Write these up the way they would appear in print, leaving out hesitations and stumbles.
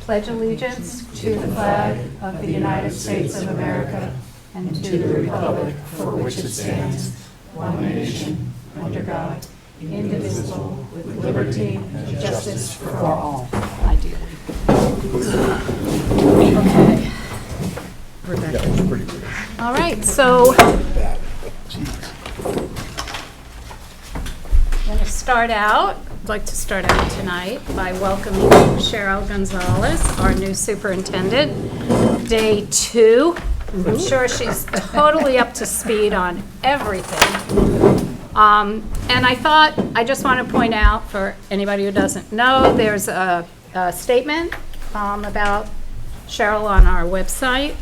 pledge allegiance to the flag of the United States of America and to the republic for which it stands, one nation, under God, indivisible, with liberty and justice for all. Ideally. Okay. All right, so I'm going to start out. I'd like to start out tonight by welcoming Cheryl Gonzalez, our new superintendent, day 2. I'm sure she's totally up to speed on everything. And I just want to point out for anybody who doesn't know, there's a statement about Cheryl on our website,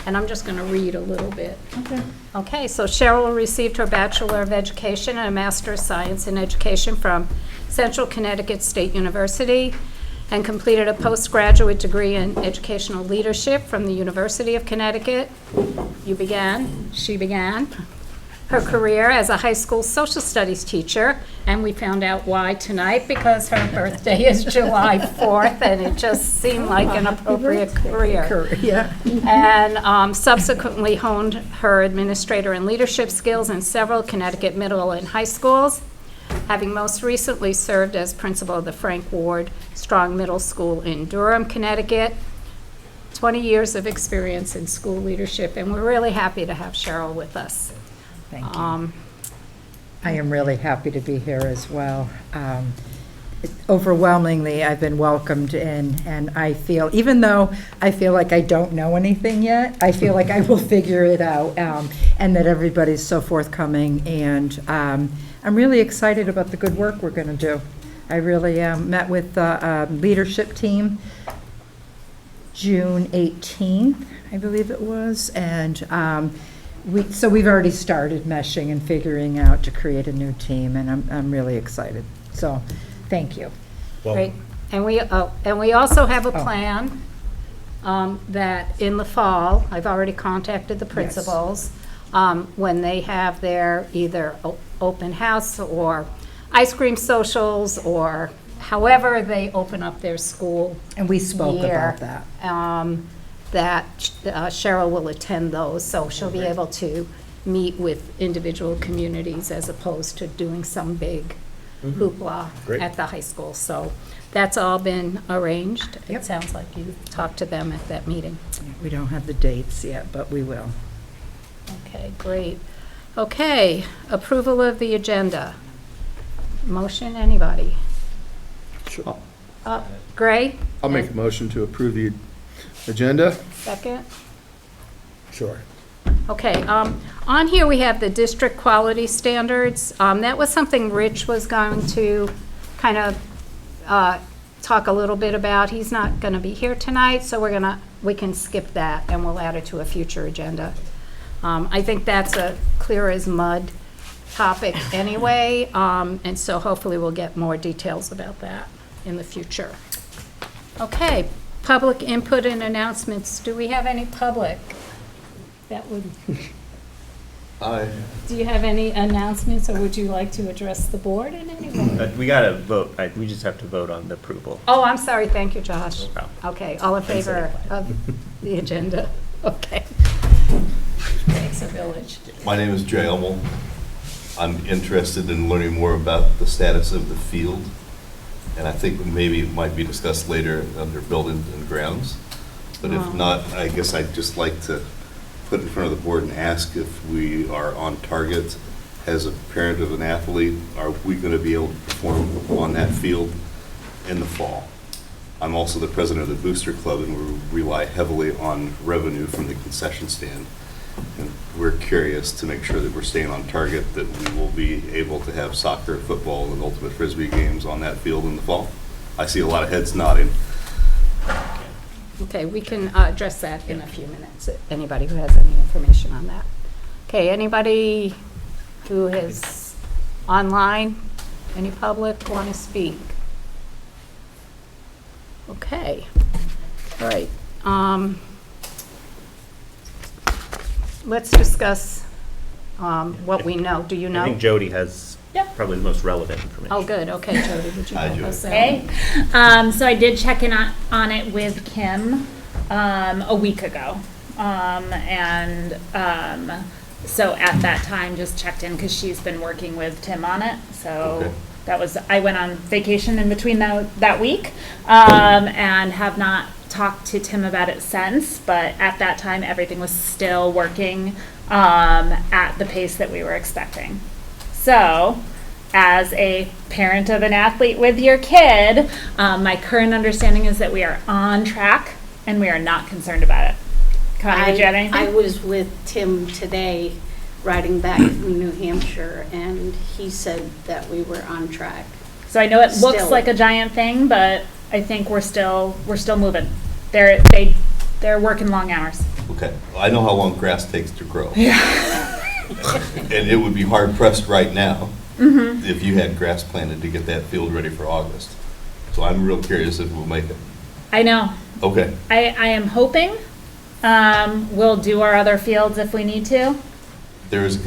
and I'm just going to read a little bit. Okay, so Cheryl received her Bachelor of Education and a Master of Science in Education from Central Connecticut State University and completed a postgraduate degree in Educational Leadership from the University of Connecticut. She began her career as a high school social studies teacher, and we found out why tonight, because her birthday is July 4th, and it just seemed like an appropriate career. Yeah. And subsequently honed her administrator and leadership skills in several Connecticut middle and high schools, having most recently served as principal of the Frank Ward Strong Middle School in Durham, Connecticut. 20 years of experience in school leadership, and we're really happy to have Cheryl with us. Thank you. I am really happy to be here as well. Overwhelmingly, I've been welcomed in, and I feel, even though I feel like I don't know anything yet, I feel like I will figure it out, and that everybody's so forthcoming, and I'm really excited about the good work we're going to do. I really met with the leadership team June 18th, I believe it was, and so we've already started meshing and figuring out to create a new team, and I'm really excited. So, thank you. Well, Great. And we also have a plan that in the fall, I've already contacted the principals, when they have their either open house or ice cream socials, or however they open up their school. And we spoke year, about that. That Cheryl will attend those, so she'll be able to meet with individual communities as opposed to doing some big hoopla at the high school. So that's all been arranged. Yep. It sounds like you talked to them at that meeting. We don't have the dates yet, but we will. Okay, great. Okay, approval of the agenda. Motion, anybody? sure. Gray? I'll make a motion to approve the agenda. Second? Sure. Okay, on here we have the district quality standards. That was something Rich was going to kind of talk a little bit about. He's not going to be here tonight, so we can skip that and we'll add it to a future agenda. I think that's a clear as mud topic anyway, and so hopefully we'll get more details about that in the future. Okay, public input and announcements. Do we have any public? That would. Do you have any announcements, or would you like to address the board in any way? We got to vote. We just have to vote on the approval. Oh, I'm sorry. Thank you, Josh. No problem. Okay, all in favor of the agenda? Okay. Thanks, a village. My name is Jay Elmel. I'm interested in learning more about the status of the field, and I think maybe it might be discussed later under buildings and grounds. But if not, I guess I'd just like to put in front of the board and ask if we are on target as a parent of an athlete. Are we going to be able to perform on that field in the fall? I'm also the president of the Booster Club, and we rely heavily on revenue from the concession stand. And we're curious to make sure that we're staying on target, that we will be able to have soccer, football, and ultimate frisbee games on that field in the fall. I see a lot of heads nodding. Okay, we can address that in a few minutes, anybody who has any information on that. Okay, anybody who is online, any public want to speak? Okay, all right. Let's discuss what we know. Do you I know? think Jody has Yep. probably the most relevant information. Oh, good, okay, Jody, would you Hi, help Jody. us out? Okay. So I did check in on it with Kim a week ago. So at that time, just checked in because she's been working with Tim on it. So Okay. I went on vacation in between that week and have not talked to Tim about it since. But at that time, everything was still working at the pace that we were expecting. So, as a parent of an athlete with your kid, my current understanding is that we are on track and we are not concerned about it. Connie, did you have anything? I was with Tim today, riding back from New Hampshire, and he said that we were on track. So I know it looks Still. like a giant thing, but I think we're still moving. They're working long hours. Okay, well, I know how long grass takes to grow. And it would be hard pressed right now if you had grass planted to get that field ready for August. So I'm real curious if we'll make it. I know. Okay, I am hoping we'll do our other fields if we need to. there is a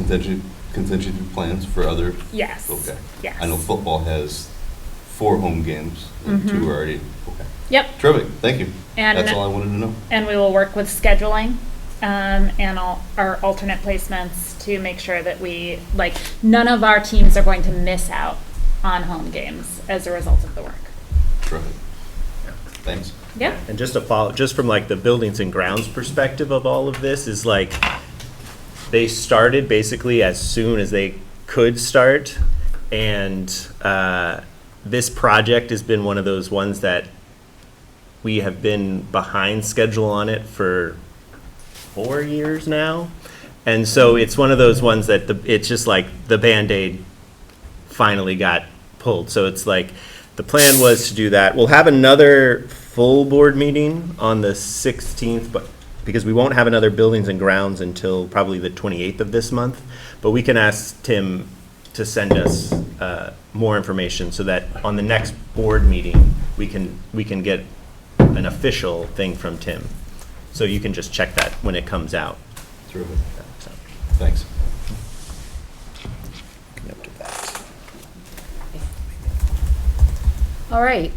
contingency plans for other, Yes. okay. Yes. I know football has 4 home games and 2 are already, okay. Yep. Terrific, thank you. And That's all I wanted to know. And we will work with scheduling and all our alternate placements to make sure that none of our teams are going to miss out on home games as a result of the work. Terrific. Thanks. Yep. And just to follow, just from like the buildings and grounds perspective of all of this is like, they started basically as soon as they could start. And this project has been one of those ones that we have been behind schedule on it for 4 years now. And so it's one of those ones that it's just like the Band-Aid finally got pulled. So it's like, the plan was to do that. We'll have another full board meeting on the 16th, but because we won't have another buildings and grounds until probably the 28th of this month. But we can ask Tim to send us more information so that on the next board meeting, we can get an official thing from Tim. So you can just check that when it comes out. Terrific. So, Thanks. up to that. All right,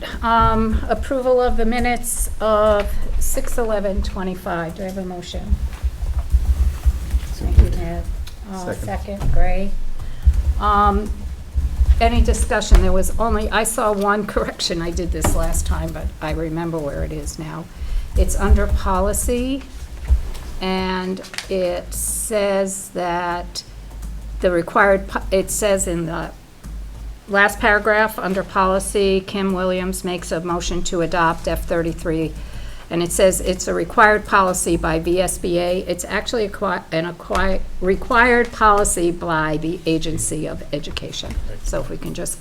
approval of the minutes of 6/11/25. Do I have a motion? Thank you, Ned. Second, Gray. Any discussion? There was I saw one correction. I did this last time, but I remember where it is now. It's under policy, and it says that it says in the last paragraph, under policy, Kim Williams makes a motion to adopt F33, and it says it's a required policy by VSBA. It's actually required policy by the Agency of Education. So if we can just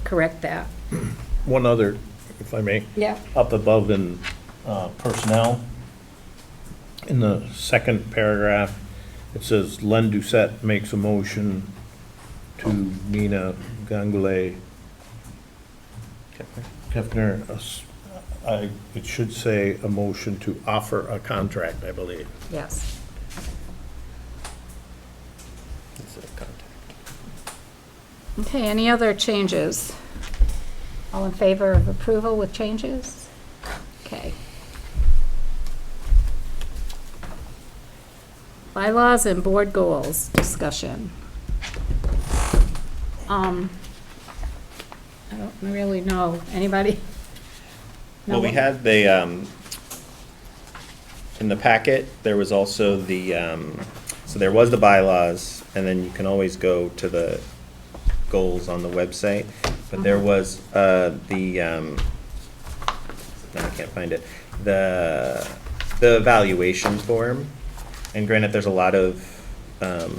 correct that. One other, if I may. Yeah. Up above in personnel, in the second paragraph, it says Len Doucette makes a motion to Nina Gangulet Kefner. It should say a motion to offer a contract, I believe. Yes. Okay, any other changes? All in favor of approval with changes? Okay. Bylaws and board goals discussion. I don't really know. Anybody? Well, we had the, in the packet, there was also the, so there was the bylaws, and then you can always go to the goals on the website, but there was now I can't find it, the evaluation form, and granted, there's a lot of, oh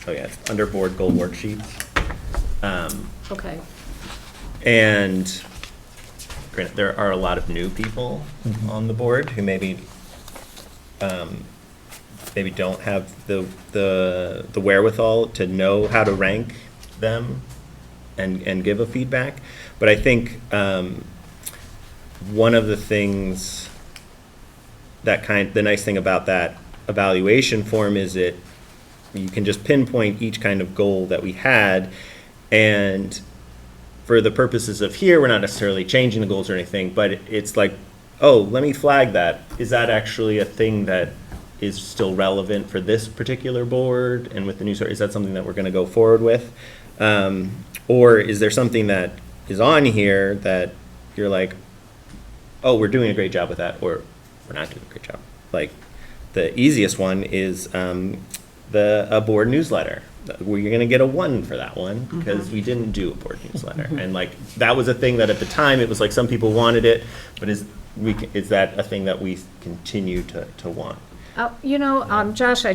yeah, it's under board goal worksheets. Okay. And granted, there are a lot of new people on the board who maybe don't have the wherewithal to know how to rank them and give a feedback. But I think one of the things the nice thing about that evaluation form is it you can just pinpoint each kind of goal that we had. And for the purposes of here, we're not necessarily changing the goals or anything, but it's like, oh, let me flag that. Is that actually a thing that is still relevant for this particular board? And with the new, is that something that we're going to go forward with? Or is there something that is on here that you're like, oh, we're doing a great job with that, or we're not doing a great job? Like, the easiest one is a board newsletter. We're going to get a 1 for that one because we didn't do a board newsletter. And like, that was a thing that at the time, it was like some people wanted it, but is that a thing that we continue to want? Josh,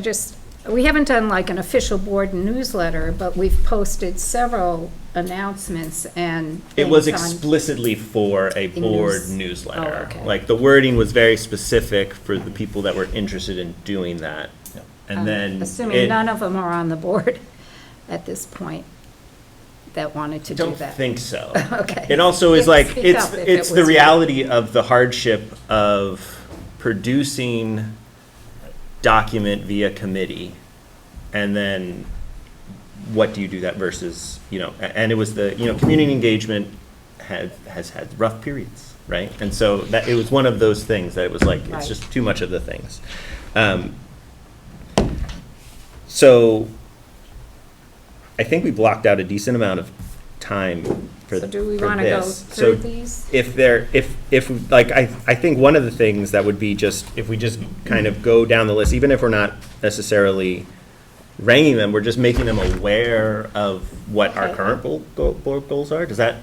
we haven't done like an official board newsletter, but we've posted several announcements and It was things on- explicitly for a board news- newsletter. Oh, okay. Like, the wording was very specific for the people that were interested in doing that. And then Assuming none of them are on the board at this point that wanted to do don't that. think so. Okay. It also is like, Speak up if it it's the was- reality of the hardship of producing document via committee, and then what do you do that versus, and it was the, community engagement has had rough periods, right? And so that, it was one of those things that it was like, Right. it's just too much of the things. So I think we blocked out a decent amount of time for this. So do we want to go through these? I think one of the things that would be just, if we just kind of go down the list, even if we're not necessarily ranking them, we're just making them aware of what our Okay. current board goals are. Does that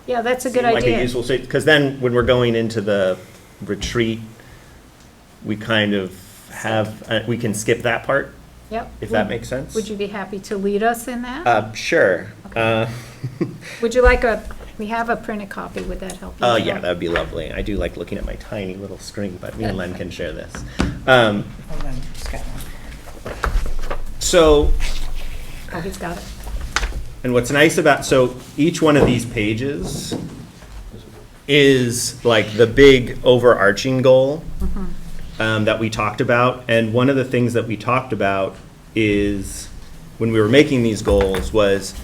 Yeah, that's a good seem like a idea. useful, because then when we're going into the retreat, we kind of have, we can skip that part, Yep. if that makes sense. Would you be happy to lead us in that? Sure. Would you like we have a printed copy, would that help you? Oh, yeah, that would be lovely. I do like looking at my tiny little screen, but me and Len can share this. Um, Hold on, just got one. So, Oh, he's got it. and what's nice about, so each one of these pages is like the big overarching goal that we talked about. And one of the things that we talked about is, when we were making these goals, was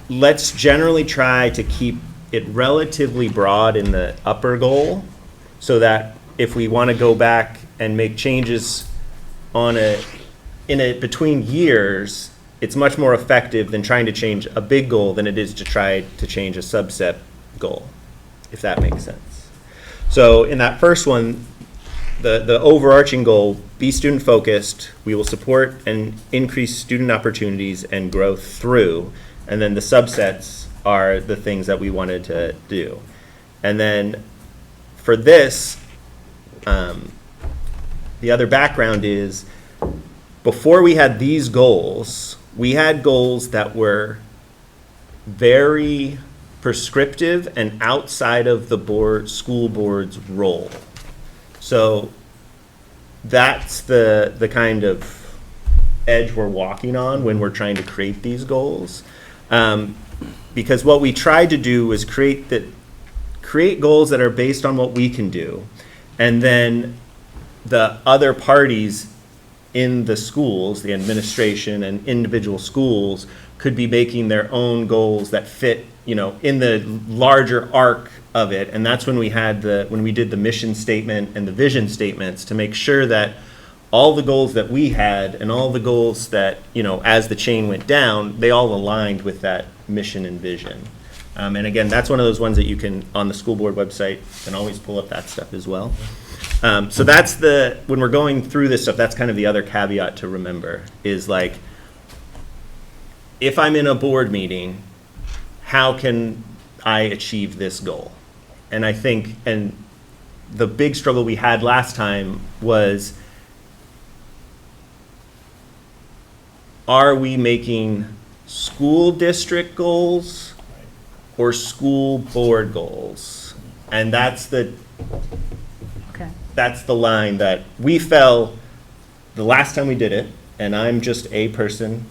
let's generally try to keep it relatively broad in the upper goal, so that if we want to go back and make changes between years, it's much more effective than trying to change a big goal than it is to try to change a subset goal, if that makes sense. So in that first one, the overarching goal, be student focused, we will support and increase student opportunities and growth through, and then the subsets are the things that we wanted to do. And then for this, the other background is, before we had these goals, we had goals that were very prescriptive and outside of the school board's role. So that's the kind of edge we're walking on when we're trying to create these goals. Because what we tried to do was create goals that are based on what we can do, and then the other parties in the schools, the administration and individual schools, could be making their own goals that fit, in the larger arc of it. And that's when we did the mission statement and the vision statements, to make sure that all the goals that we had and all the goals that, as the chain went down, they all aligned with that mission and vision. And again, that's one of those ones that you can, on the school board website, can always pull up that stuff as well. So that's when we're going through this stuff, that's kind of the other caveat to remember, is like, if I'm in a board meeting, how can I achieve this goal? And I think, and the big struggle we had last time was, are we making school district goals or school board goals? And that's the line that we fell the last time we did it, and I'm just a person,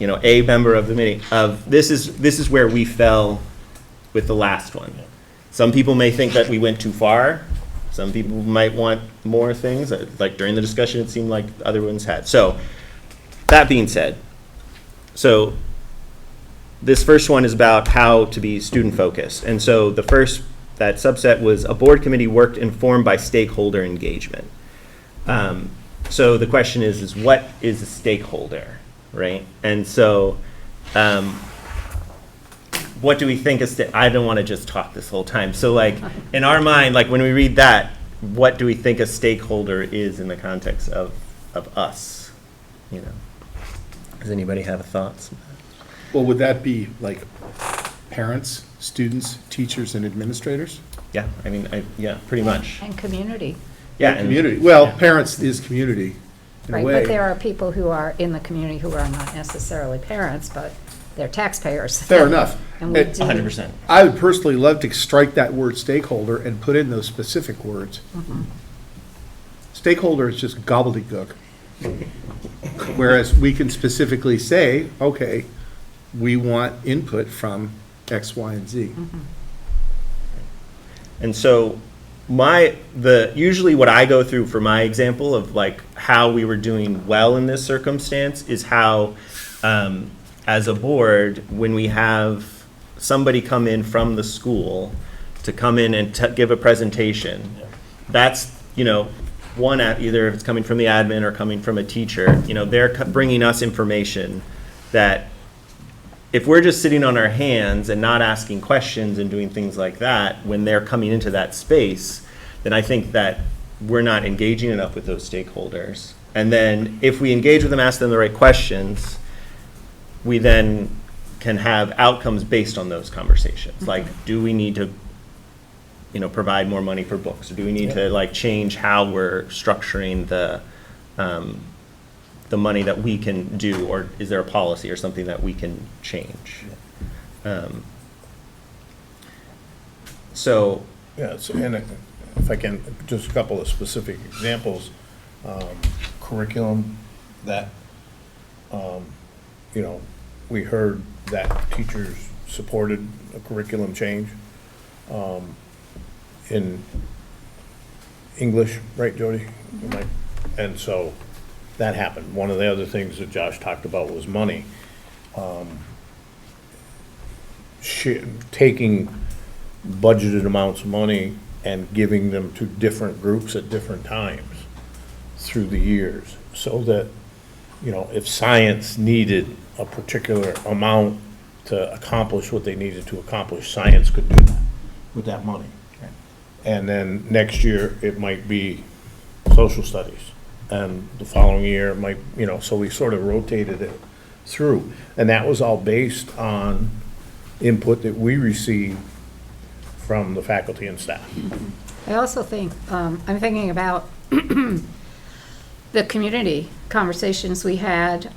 a member of the meeting, this is where we fell with the last one. Some people may think that we went too far. Some people might want more things, like during the discussion, it seemed like other ones had. So, that being said, so this first one is about how to be student-focused. And so the first, that subset was a board committee worked informed by stakeholder engagement. So the question is what is a stakeholder, right? And so what do we think is, I don't want to just talk this whole time. So like, in our mind, like when we read that, what do we think a stakeholder is in the context of us, you know? Does anybody have thoughts? Well, would that be like parents, students, teachers, and administrators? Yeah, I mean, yeah, pretty much. And community. Yeah, and Community, well, yeah. parents is community, in a Right, way. but there are people who are in the community who are not necessarily parents, but they're taxpayers. Fair enough. And we It- do. 100%. I would personally love to strike that word stakeholder and put in those specific words. Stakeholder is just gobbledygook. Whereas we can specifically say, okay, we want input from X, Y, and Z. And so usually what I go through for my example of like how we were doing well in this circumstance is how, as a board, when we have somebody come in from the school to come in and give a presentation, that's, you know, one, either if it's coming from the admin or coming from a teacher, you know, they're bringing us information that if we're just sitting on our hands and not asking questions and doing things like that, when they're coming into that space, then I think that we're not engaging enough with those stakeholders. And then if we engage with them, ask them the right questions, we then can have outcomes based on those conversations. Like, do we need to, you know, provide more money for books? Or do we need to like change how we're structuring the money that we can do, or is there a policy or something that we can change? So, Yeah, so, and if I can, just a couple of specific examples, curriculum that, you know, we heard that teachers supported a curriculum change in English, right, Jody? And so that happened. One of the other things that Josh talked about was money. Taking budgeted amounts of money and giving them to different groups at different times through the years, so that, you know, if science needed a particular amount to accomplish what they needed to accomplish, science could do that with that money. And then next year, it might be social studies, and the following year, it might, you know, so we sort of rotated it through. And that was all based on input that we received from the faculty and staff. I also think, I'm thinking about the community conversations we had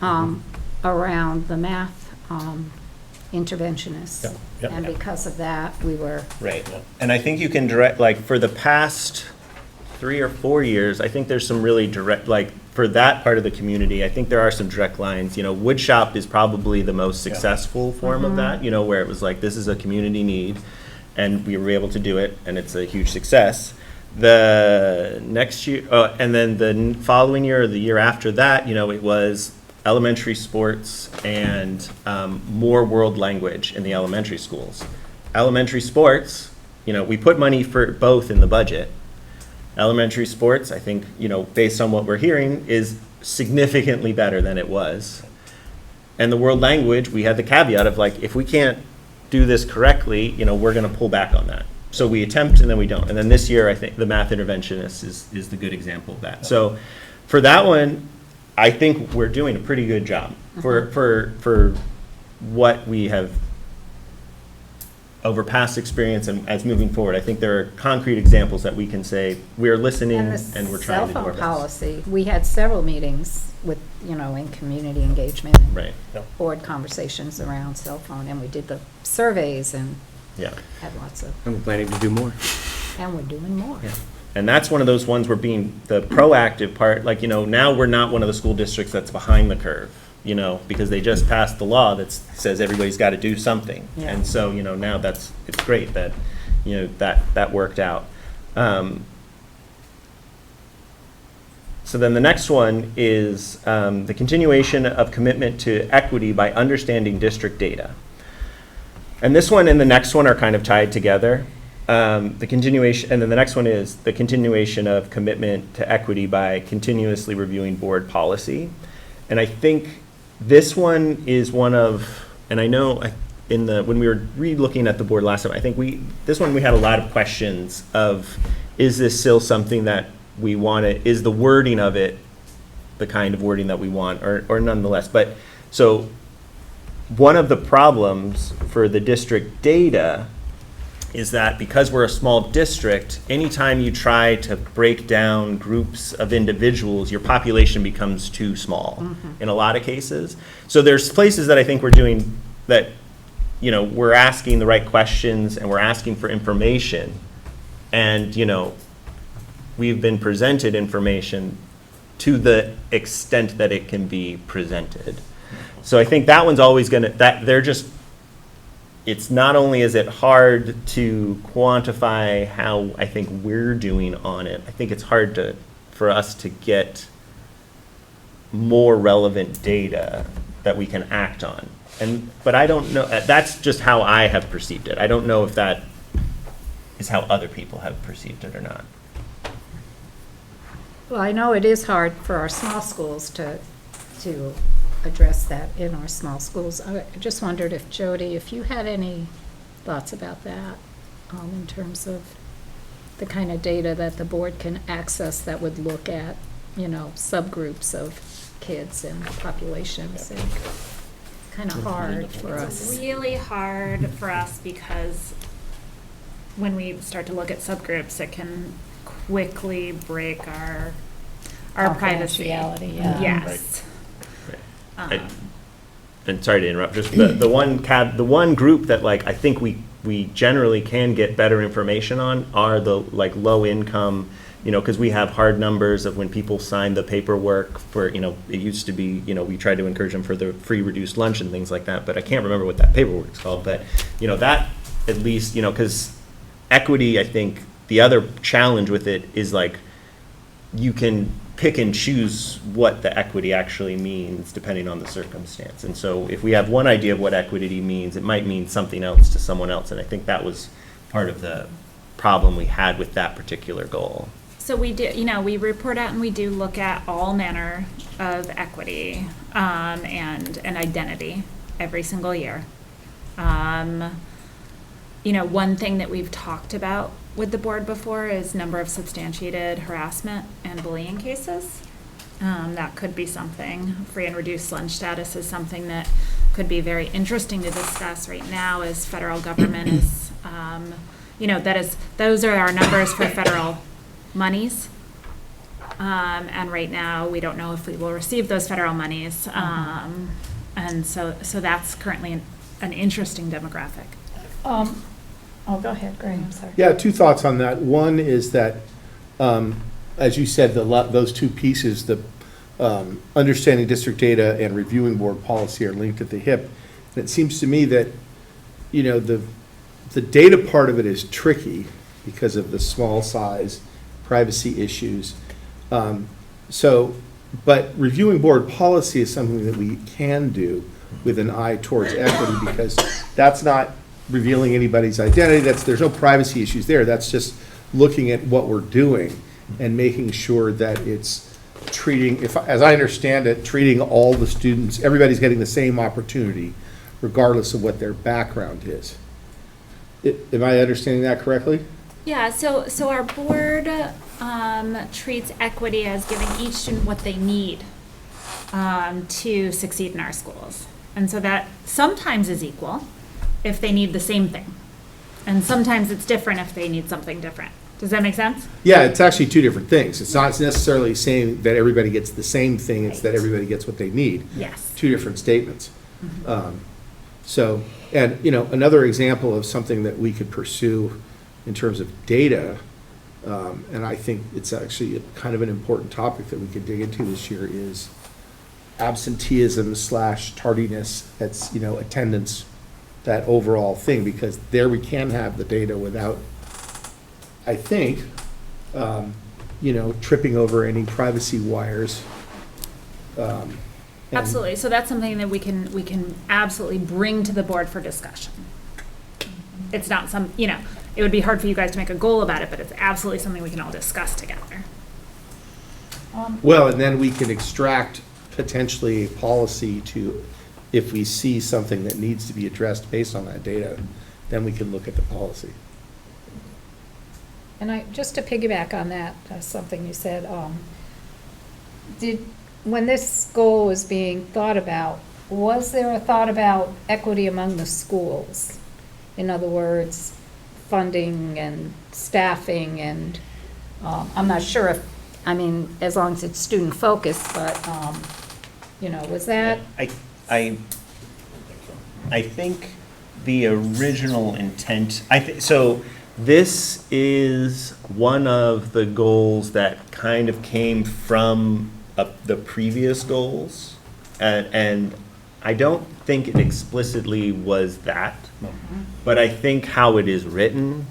around the math interventionists. Yeah, yeah. And because of that, we were, right. And I think you can direct, like, for the past 3 or 4 years, I think there's some really direct, like, for that part of the community, I think there are some direct lines. You know, woodshop is probably the most successful form of that, you know, where it was like, this is a community need, and we were able to do it, and it's a huge success. The next year, and then the following year or the year after that, you know, it was elementary sports and more world language in the elementary schools. Elementary sports, you know, we put money for both in the budget. Elementary sports, I think, you know, based on what we're hearing, is significantly better than it was. And the world language, we had the caveat of like, if we can't do this correctly, you know, we're going to pull back on that. So we attempt and then we don't. And then this year, I think the math interventionist is the good example of that. So for that one, I think we're doing a pretty good job for what we have over past experience and as moving forward. I think there are concrete examples that we can say we're listening and the and we're cell trying to do our phone best. policy, we had several meetings with, you know, in community engagement. And Right. board conversations around cell phone, and we did the surveys and Yeah. had lots of, I'm planning to do more. and we're doing more. Yeah. And that's one of those ones where being the proactive part, like, you know, now we're not one of the school districts that's behind the curve, you know, because they just passed the law that says everybody's got to do something. Yeah. And so, you know, now it's great that, you know, that worked out. So then the next one is the continuation of commitment to equity by understanding district data. And this one and the next one are kind of tied together. The continuation, and then the next one is the continuation of commitment to equity by continuously reviewing board policy. And I think this one is one of, and I know when we were re-looking at the board last time, I think this one we had a lot of questions of, is this still something that we want to, is the wording of it the kind of wording that we want, or nonetheless. But so one of the problems for the district data is that because we're a small district, anytime you try to break down groups of individuals, your population becomes too small in a lot of cases. So there's places that I think we're doing that, we're asking the right questions and we're asking for information. And, we've been presented information to the extent that it can be presented. So I think that one's always it's not only is it hard to quantify how I think we're doing on it, I think it's hard for us to get more relevant data that we can act on. But I don't know, that's just how I have perceived it. I don't know if that is how other people have perceived it or not. Well, I know it is hard for our small schools to address that in our small schools. I just wondered if, Jody, if you had any thoughts about that in terms of the kind of data that the board can access that would look at, subgroups of kids and populations. And kind of hard for us. It's really hard for us because when we start to look at subgroups, it can quickly break our privacy. Confidentiality, yeah. Yes. And sorry to interrupt, just the one group that I think we generally can get better information on are the low income, because we have hard numbers of when people sign the paperwork for, it used to be, we tried to encourage them for the free reduced lunch and things like that, but I can't remember what that paperwork is called, but, that at least, because equity, I think the other challenge with it is you can pick and choose what the equity actually means depending on the circumstance. And so if we have one idea of what equity means, it might mean something else to someone else. And I think that was part of the problem we had with that particular goal. So we do, we report out and we do look at all manner of equity and identity every single year. One thing that we've talked about with the board before is number of substantiated harassment and bullying cases. That could be something. Free and reduced lunch status is something that could be very interesting to discuss right now as federal government is, those are our numbers for federal monies. And right now, we don't know if we will receive those federal monies. And so that's currently an interesting demographic. Go ahead, Greg, I'm sorry. Yeah, two thoughts on that. One is that, as you said, those two pieces, the understanding district data and reviewing board policy are linked at the hip. And it seems to me that, the data part of it is tricky because of the small size, privacy issues. But reviewing board policy is something that we can do with an eye towards equity because that's not revealing anybody's identity. There's no privacy issues there. That's just looking at what we're doing and making sure that it's treating, as I understand it, treating all the students, everybody's getting the same opportunity regardless of what their background is. Am I understanding that correctly? Yeah, so our board treats equity as giving each student what they need to succeed in our schools. And so that sometimes is equal if they need the same thing. And sometimes it's different if they need something different. Does that make sense? Yeah, it's actually two different things. It's not necessarily saying that everybody gets the same thing, it's that everybody gets what they need. Yes. Two different statements. Another example of something that we could pursue in terms of data, and I think it's actually kind of an important topic that we could dig into this year, is absenteeism / tardiness, that's, attendance, that overall thing, because there we can have the data without, I think, tripping over any privacy wires. And- Absolutely, so that's something that we can absolutely bring to the board for discussion. It's not it would be hard for you guys to make a goal about it, but it's absolutely something we can all discuss together. Well, and then we can extract potentially a policy to, if we see something that needs to be addressed based on that data, then we can look at the policy. And just to piggyback on that, something you said, when this goal was being thought about, was there a thought about equity among the schools? In other words, funding and staffing and, I'm not sure if, as long as it's student focused, but, was that? I think the original intent, so this is one of the goals that kind of came from the previous goals, and I don't think it explicitly was that, but I think how it is written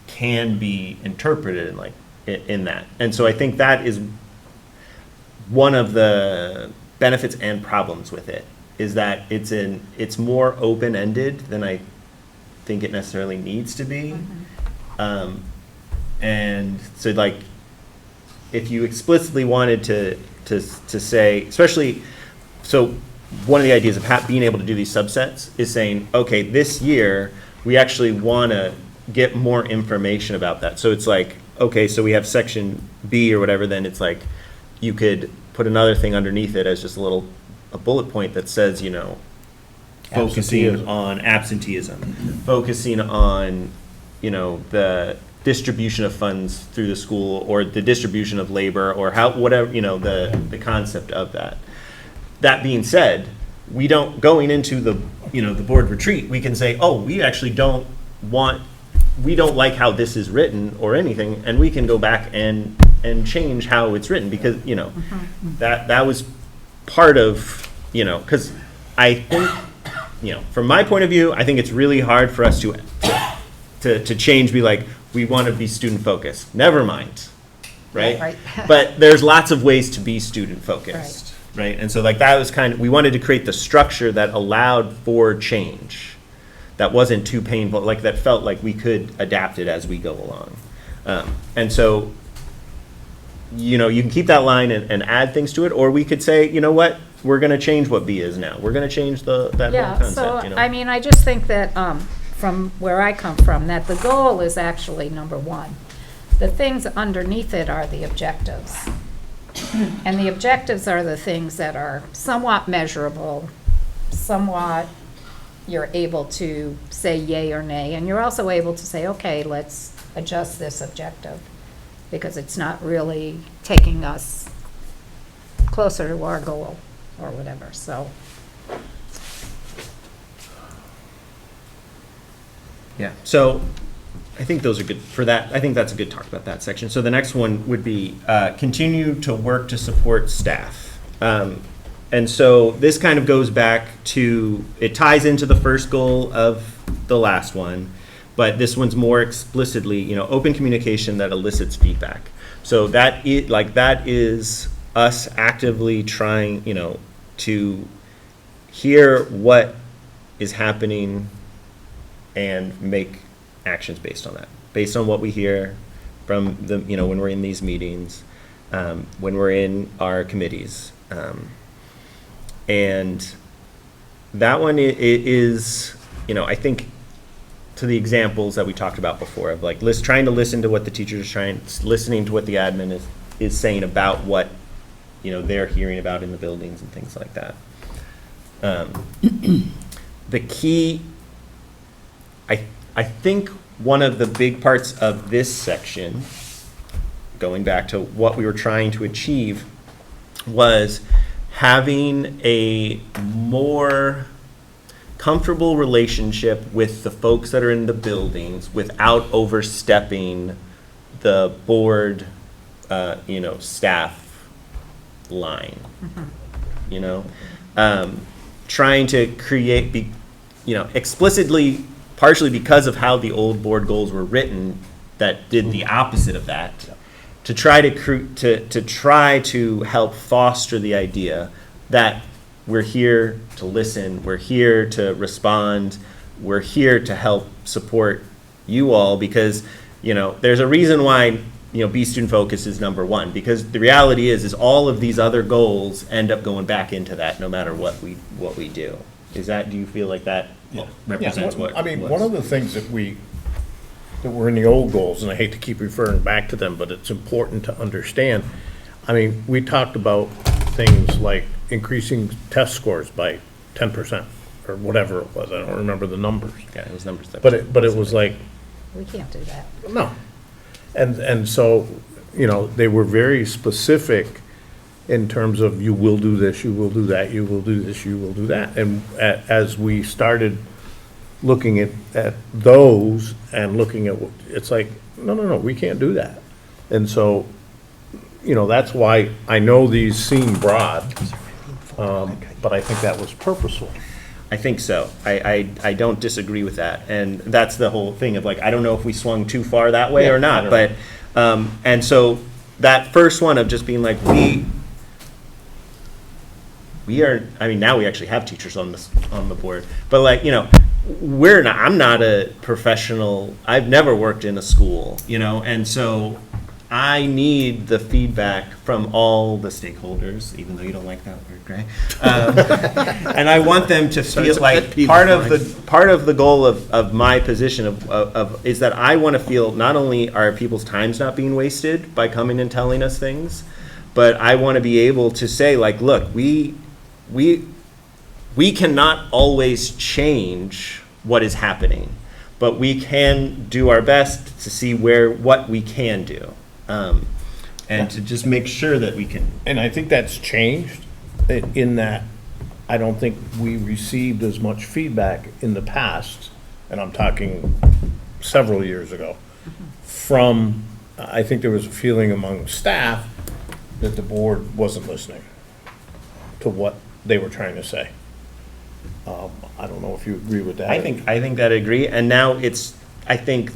can be interpreted in that. And so I think that is one of the benefits and problems with it, is that it's more open-ended than I think it necessarily needs to be. And so if you explicitly wanted to say, especially, so one of the ideas of being able to do these subsets is saying, okay, this year, we actually want to get more information about that. So it's okay, so we have section B or whatever, then it's you could put another thing underneath it as just a bullet point that says, focusing on absenteeism, focusing on, the distribution of funds through the school, or the distribution of labor, or whatever, the concept of that. That being said, going into the board retreat, we can say, oh, we actually don't like how this is written or anything, and we can go back and change how it's written, because, that was part of, because I think, from my point of view, I think it's really hard for us to change, we want to be student focused. Never mind, right? But there's lots of ways to be student focused, right? And so that was we wanted to create the structure that allowed for change, that wasn't too painful, that felt like we could adapt it as we go along. And so, you can keep that line and add things to it, or we could say, you know what, we're going to change what B is now. We're going to change that whole concept. So, I just think that from where I come from, that the goal is actually number one. The things underneath it are the objectives. And the objectives are the things that are somewhat measurable, somewhat you're able to say yay or nay, and you're also able to say, okay, let's adjust this objective, because it's not really taking us closer to our goal or whatever, so. Yeah, so I think those are good for that. I think that's a good talk about that section. So the next one would be continue to work to support staff. And so this kind of goes back to, it ties into the first goal of the last one, but this one's more explicitly, open communication that elicits feedback. So that is us actively trying, to hear what is happening and make actions based on that, based on what we hear from when we're in these meetings, when we're in our committees. And that one is, I think, to the examples that we talked about before of trying to listen to what the teachers are listening to what the admin is saying about what, they're hearing about in the buildings and things like that. The key, I think one of the big parts of this section, going back to what we were trying to achieve, was having a more comfortable relationship with the folks that are in the buildings without overstepping the board, staff line. Trying to create, explicitly, partially because of how the old board goals were written, that did the opposite of that, to try to try to help foster the idea that we're here to listen, we're here to respond, we're here to help support you all, because, you know, there's a reason why, you know, Be Student Focus is number one, because the reality is all of these other goals end up going back into that no matter what we do. Do you feel like that represents what? I mean, was? one of the things that were in the old goals, and I hate to keep referring back to them, but it's important to understand. I mean, we talked about things like increasing test scores by 10% or whatever it was. I don't remember the numbers. Yeah, it was numbers. But it was like, We can't do that. no. And so, you know, they were very specific in terms of you will do this, you will do that, you will do this, you will do that. And as we started looking at those and looking at, it's like, no, we can't do that. And so, you know, that's why I know these seem broad, but I think that was purposeful. I think so. I don't disagree with that. And that's the whole thing of like, I don't know if we swung too far that way Yeah, or I not, don't but, and so that first one of just being like, we are, I mean, now we actually have teachers on the board, but like, you know, I'm not a professional, I've never worked in a school, you know, and so I need the feedback from all the stakeholders, even though you don't like that word, Gray. And I want them to feel it's a pet like peeve part of of the goal of my position of is that I want to feel not only are people's times not being wasted by coming and telling us things, but I want to be able to say like, look, we cannot always change what is happening, but we can do our best to see what we can do. And to just make sure that we can. And I think that's changed in that I don't think we received as much feedback in the past, and I'm talking several years ago, from, I think there was a feeling among staff that the board wasn't listening to what they were trying to say. I don't know if you agree with that. I think that I agree. And now I think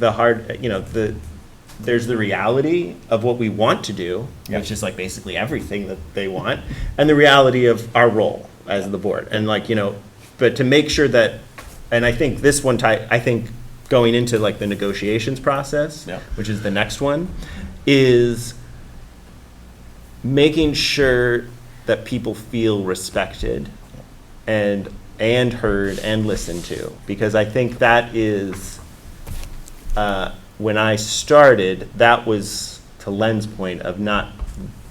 there's the reality of what we want to do, which is like basically everything that they want, and the reality of our role as the board. And like, you know, but to make sure that, and I think this one I think going into like the negotiations process, which is the next one, is making sure that people feel respected and heard and listened to, because I think that is, when I started, that was to Len's point of not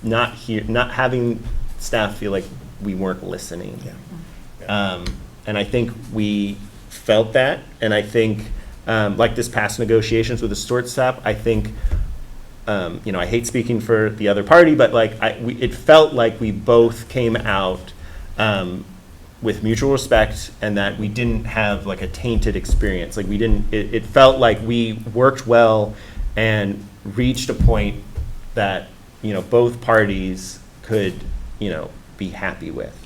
having staff feel like we weren't listening. And I think we felt that, and I think like this past negotiations with the Stewart staff, I think, you know, I hate speaking for the other party, but like it felt like we both came out with mutual respect, and that we didn't have like a tainted experience. Like it felt like we worked well and reached a point that, you know, both parties could, you know, be happy with.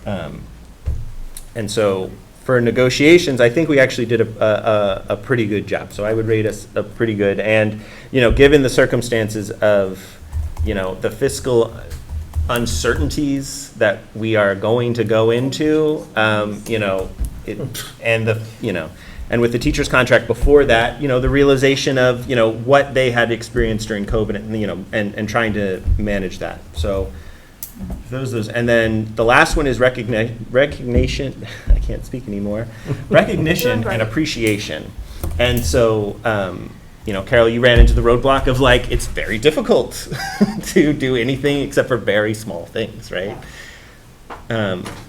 And so for negotiations, I think we actually did a pretty good job. So I would rate us a pretty good. And, you know, given the circumstances of, you know, the fiscal uncertainties that we are going to go into, you know, and with the teacher's contract before that, you know, the realization of, you know, what they had experienced during COVID, and, you know, and trying to manage that. So those, and then the last one is recognition. I can't speak anymore. Recognition and appreciation. And so, you know, Carol, you ran into the roadblock of like, it's very difficult to do anything except for very small things, right?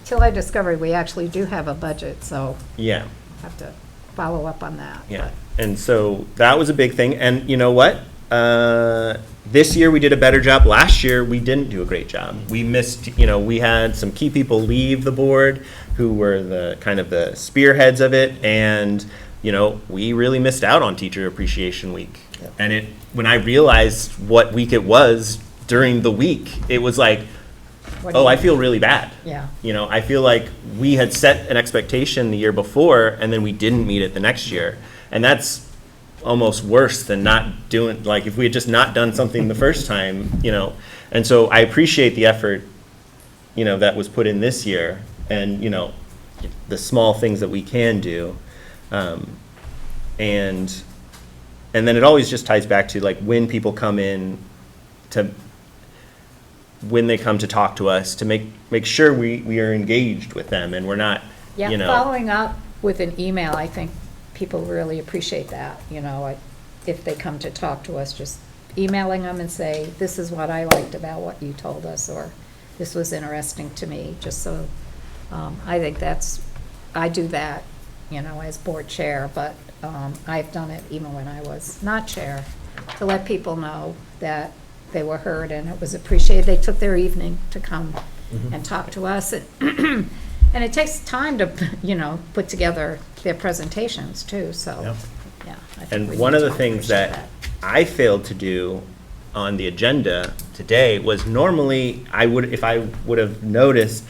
Till I discovered we actually do have a budget, so Yeah, have to follow up on that. yeah. And so that was a big thing. And you know what? This year we did a better job. Last year we didn't do a great job. We missed, you know, we had some key people leave the board who were the kind of the spearheads of it, and you know, we really missed out on Teacher Appreciation Week. And when I realized what week it was during the week, it was like, I feel really bad. Yeah. You know, I feel like we had set an expectation the year before, and then we didn't meet it the next year. And that's almost worse than not doing, like, if we had just not done something the first time, you know? And so I appreciate the effort, you know, that was put in this year, and, you know, the small things that we can do. And then it always just ties back to, like, when people come in when they come to talk to us, to make sure we are engaged with them, and we're not, Yeah, you know. following up with an email, I think people really appreciate that, you know, if they come to talk to us, just emailing them and say, this is what I liked about what you told us, or this was interesting to me, just so, I think I do that, you know, as board chair, but I've done it even when I was not chair, to let people know that they were heard and it was appreciated. They took their evening to come and talk to us. And and it takes time to, you know, put together their presentations too, so, Yep. yeah. I think And we one need of the to things appreciate that I failed to do on the agenda today was, normally if I would have noticed,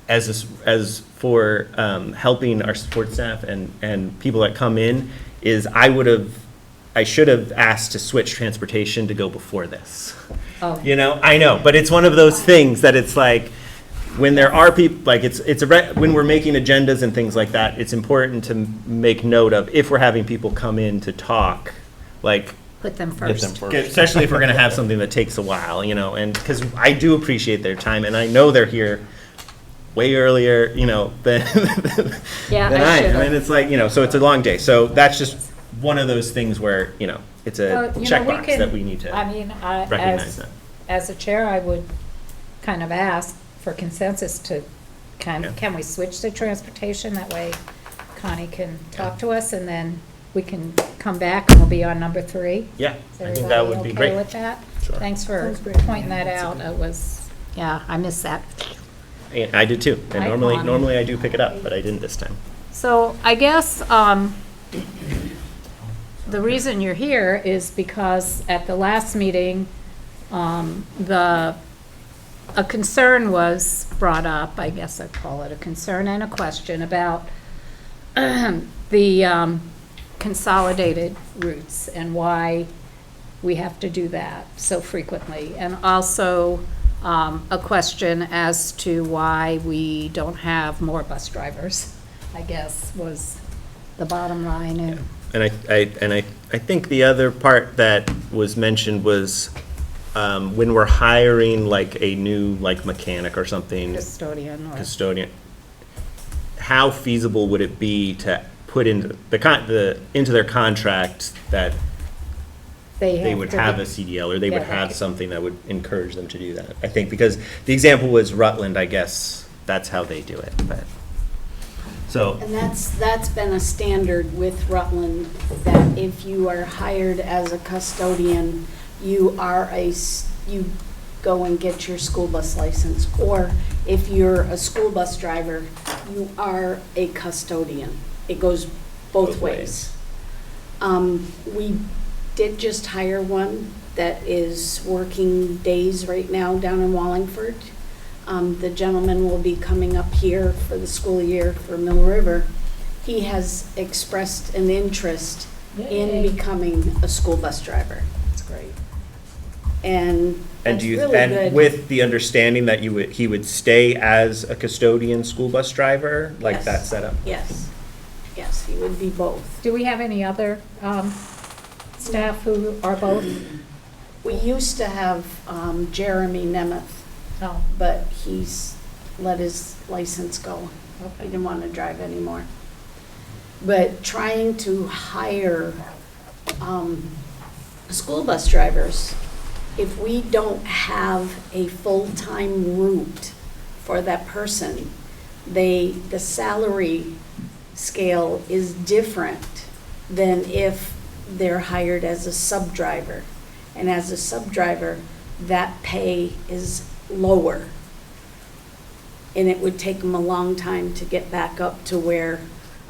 as for helping our support staff and people that come in, is I should have asked to switch transportation to go before this. Oh. You know, I know, but it's one of those things that it's like, when there are people, like, when we're making agendas and things like that, it's important to make note of, if we're having people come in to talk, like, Put them Get them first. first. especially if we're gonna have something that takes a while, you know, and, because I do appreciate their time, and I know they're here way earlier, you know, than Yeah, than I I am, should've. and it's like, you know, so it's a long day, so that's just one of those things where, you know, it's a Well, you know, we checkbox can- that we need to I mean, recognize that. as a chair, I would kind of ask for consensus to, Yeah. can we switch to transportation? That way Connie can talk to us, and then we can come back and we'll be on number 3. Yeah, Is I think that would everybody be great. okay with that? Sure. Thanks for pointing that out. It was, yeah, I missed that. And I did too, and Hi, normally Connie. I do pick it up, but I didn't this time. So I guess the reason you're here is because at the last meeting, a concern was brought up, I guess I'd call it a concern and a question about the consolidated routes and why we have to do that so frequently. And also a question as to why we don't have more bus drivers, I guess, was the bottom line. And I think the other part that was mentioned was, when we're hiring like a new, like, mechanic or something, custodian or. custodian, how feasible would it be to put into into their contract that they would have a CDL, or they would Yeah, have they- something that would encourage them to do that? I think, because the example was Rutland, I guess that's how they do it, but, so. And that's been a standard with Rutland, that if you are hired as a custodian, you go and get your school bus license. Or if you're a school bus driver, you are a custodian. It goes both ways. We did just hire one that is working days right now down in Wallingford. The gentleman will be coming up here for the school year for Mill River. He has expressed an interest in Yay. becoming a school bus driver. That's great. And And that's do you, really and good. with the understanding that he would stay as a custodian school bus driver, like Yes. that setup? Yes, yes, he would be both. Do we have any other staff who are both? We used to have Jeremy Nemeth, Oh, but he's let his license go. He okay. didn't want to drive anymore. But trying to hire school bus drivers, if we don't have a full-time route for that person, the salary scale is different than if they're hired as a sub-driver. And as a sub-driver, that pay is lower. And it would take them a long time to get back up to where,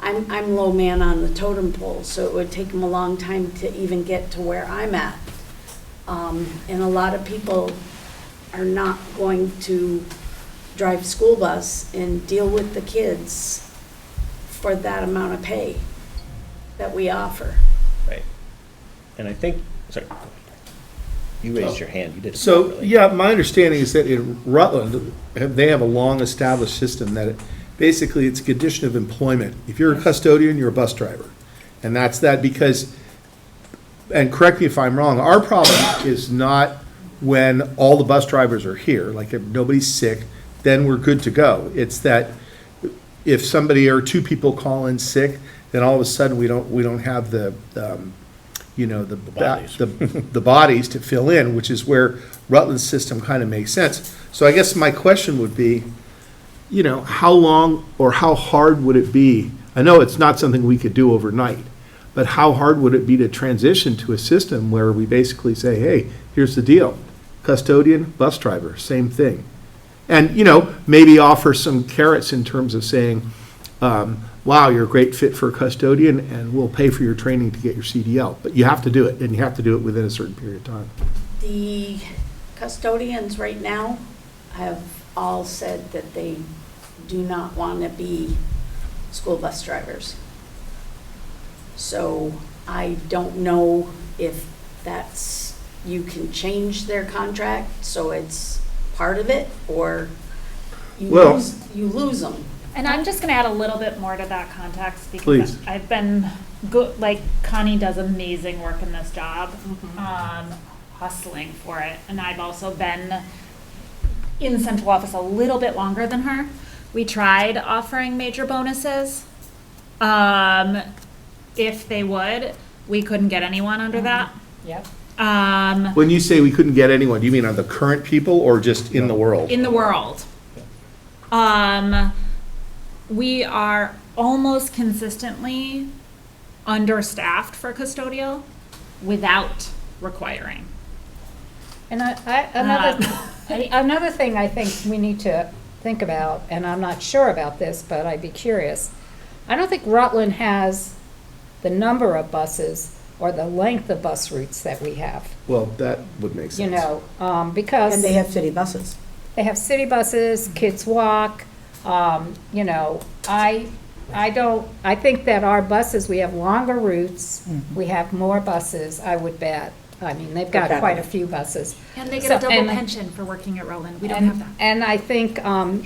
I'm low man on the totem pole, so it would take them a long time to even get to where I'm at. And a lot of people are not going to drive school bus and deal with the kids for that amount of pay that we offer. And I think, sorry, you raised your hand, you did it So, properly. yeah, my understanding is that in Rutland, they have a long-established system that basically it's a condition of employment. If you're a custodian, you're a bus driver. And that's that because, and correct me if I'm wrong, our problem is not when all the bus drivers are here, like if nobody's sick, then we're good to go. It's that if somebody or two people call in sick, then all of a sudden we don't have the bodies. the bodies to fill in, which is where Rutland's system kind of makes sense. So I guess my question would be, how long or how hard would it be? I know it's not something we could do overnight, but how hard would it be to transition to a system where we basically say, hey, here's the deal, custodian, bus driver, same thing. And, maybe offer some carrots in terms of saying, wow, you're a great fit for a custodian, and we'll pay for your training to get your CDL. But you have to do it, and you have to do it within a certain period of time. The custodians right now have all said that they do not want to be school bus drivers. So I don't know if you can change their contract, so it's part of it, or you Well- lose them. And I'm just gonna add a little bit more to that context because Please. I've been good, like Connie does amazing work in this job, hustling for it. And I've also been in central office a little bit longer than her. We tried offering major bonuses. If they would, we couldn't get anyone under that. Yep. When you say we couldn't get anyone, do you mean on the current people or just in the world? In the world. We are almost consistently understaffed for custodial without requiring. And another thing I think we need to think about, and I'm not sure about this, but I'd be curious. I don't think Rutland has the number of buses or the length of bus routes that we have, Well, that would make sense. because. And they have city buses. They have city buses, Kids Walk, I think that our buses, we have longer routes, we have more buses, I would bet. I mean, they've got Okay. quite a few buses. And they get a So- double and- pension for working at Rowland. We don't have that. And I think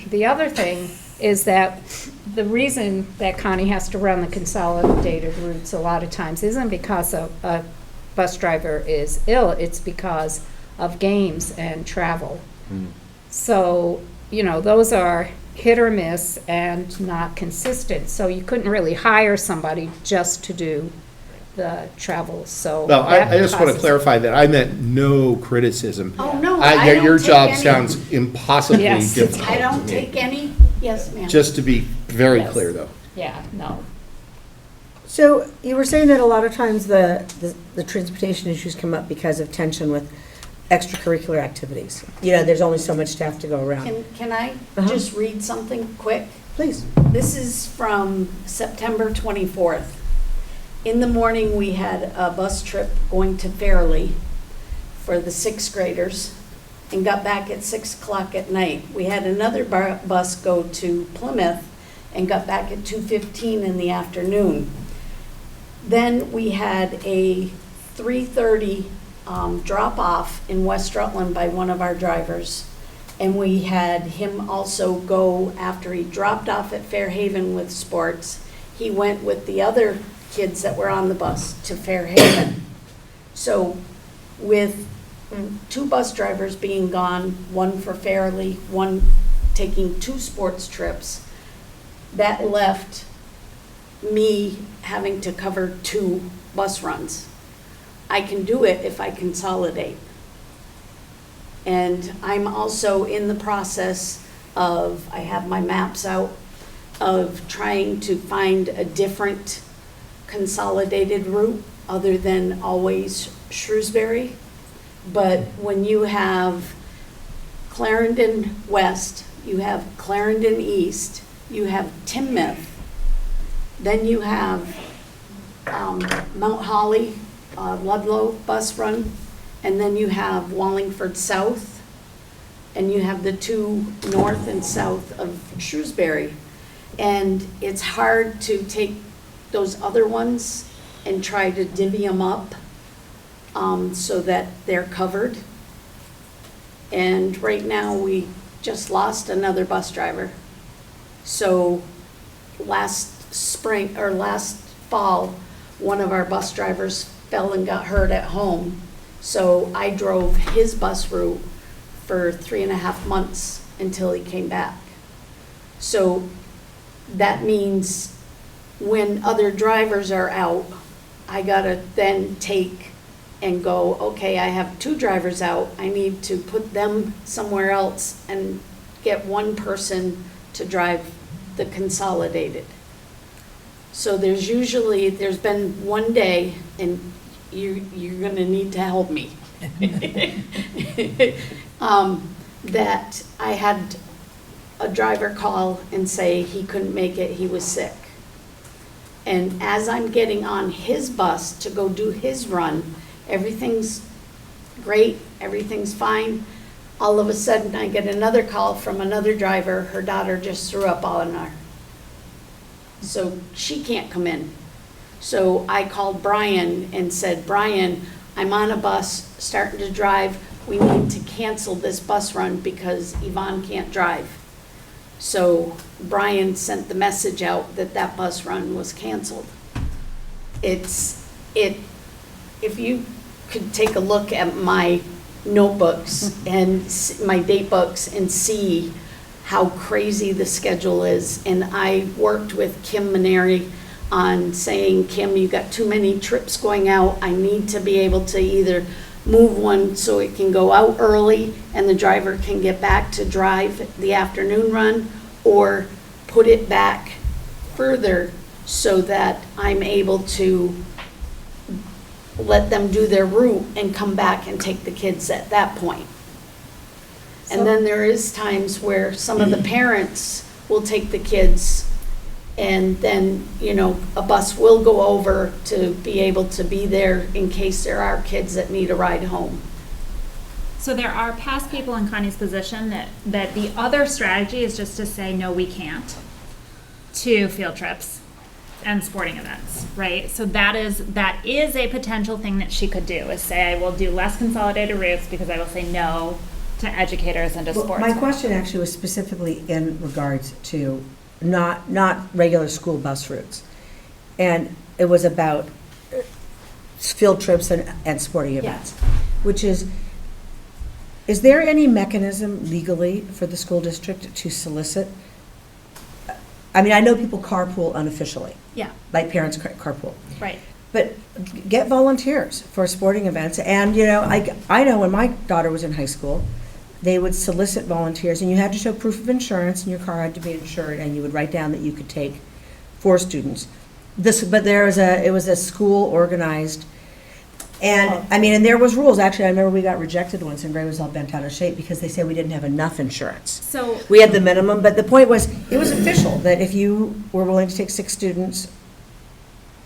the other thing is that the reason that Connie has to run the consolidated routes a lot of times isn't because a bus driver is ill, it's because of games and travel. So, those are hit or miss and not consistent. So you couldn't really hire somebody just to do the travel, so. Well, that I just want to causes- clarify that I meant no criticism. Oh, no, I don't Your take job any. sounds impossibly Yes. difficult. I don't to me. take any, yes, ma'am. Just to be very Yes. clear, though. Yeah, no. So you were saying that a lot of times the transportation issues come up because of tension with extracurricular activities. There's only so much staff to go around. Can I Uh-huh. just read something quick? Please. This is from September 24th. In the morning, we had a bus trip going to Fairleigh for the sixth graders and got back at 6 o'clock at night. We had another bus go to Plymouth and got back at 2:15 in the afternoon. Then we had a 3:30 drop-off in West Rutland by one of our drivers. And we had him also go, after he dropped off at Fairhaven with sports, he went with the other kids that were on the bus to Fairhaven. So with two bus drivers being gone, one for Fairleigh, one taking two sports trips, that left me having to cover two bus runs. I can do it if I consolidate. And I'm also in the process of, I have my maps out, of trying to find a different consolidated route other than always Shrewsbury. But when you have Clarendon West, you have Clarendon East, you have Timoth, then you have Mount Holly, Ludlow bus run, and then you have Wallingford South, and you have the two north and south of Shrewsbury. And it's hard to take those other ones and try to divvy them up so that they're covered. And right now, we just lost another bus driver. So last spring, or last fall, one of our bus drivers fell and got hurt at home. So I drove his bus route for 3.5 months until he came back. So that means when other drivers are out, I gotta then take and go, okay, I have 2 drivers out, I need to put them somewhere else and get one person to drive the consolidated. So there's been one day, and you're gonna need to help me, that I had a driver call and say he couldn't make it, he was sick. And as I'm getting on his bus to go do his run, everything's great, everything's fine. All of a sudden, I get another call from another driver, her daughter just threw up on her. So she can't come in. So I called Brian and said, Brian, I'm on a bus, starting to drive. We need to cancel this bus run because Yvonne can't drive. So Brian sent the message out that that bus run was canceled. If you could take a look at my notebooks and my date books and see how crazy the schedule is. And I worked with Kim Maneri on saying, Kim, you got too many trips going out. I need to be able to either move one so it can go out early and the driver can get back to drive the afternoon run, or put it back further so that I'm able to let them do their route and come back and take the kids at that point. And then there is times where some of the parents will take the kids, and then, a bus will go over to be able to be there in case there are kids that need a ride home. So there are past people in Connie's position that the other strategy is just to say, no, we can't, to field trips and sporting events, right? So that is a potential thing that she could do, is say, I will do less consolidated routes because I will say no to educators and to Well, sports. my question actually was specifically in regards to not regular school bus routes. And it was about field trips and sporting events, which is there any mechanism legally for the school district to solicit? I mean, I know people carpool unofficially. Yeah, Like parents carpool. right. But get volunteers for sporting events. And, I know when my daughter was in high school, they would solicit volunteers, and you had to show proof of insurance, and your car had to be insured, and you would write down that you could take 4 students. But it was a school organized, and, and there was rules. Actually, I remember we got rejected once, and Ray was all bent out of shape because they said we didn't have enough insurance. So We had the minimum, but the point was, it was official, that if you were willing to take 6 students.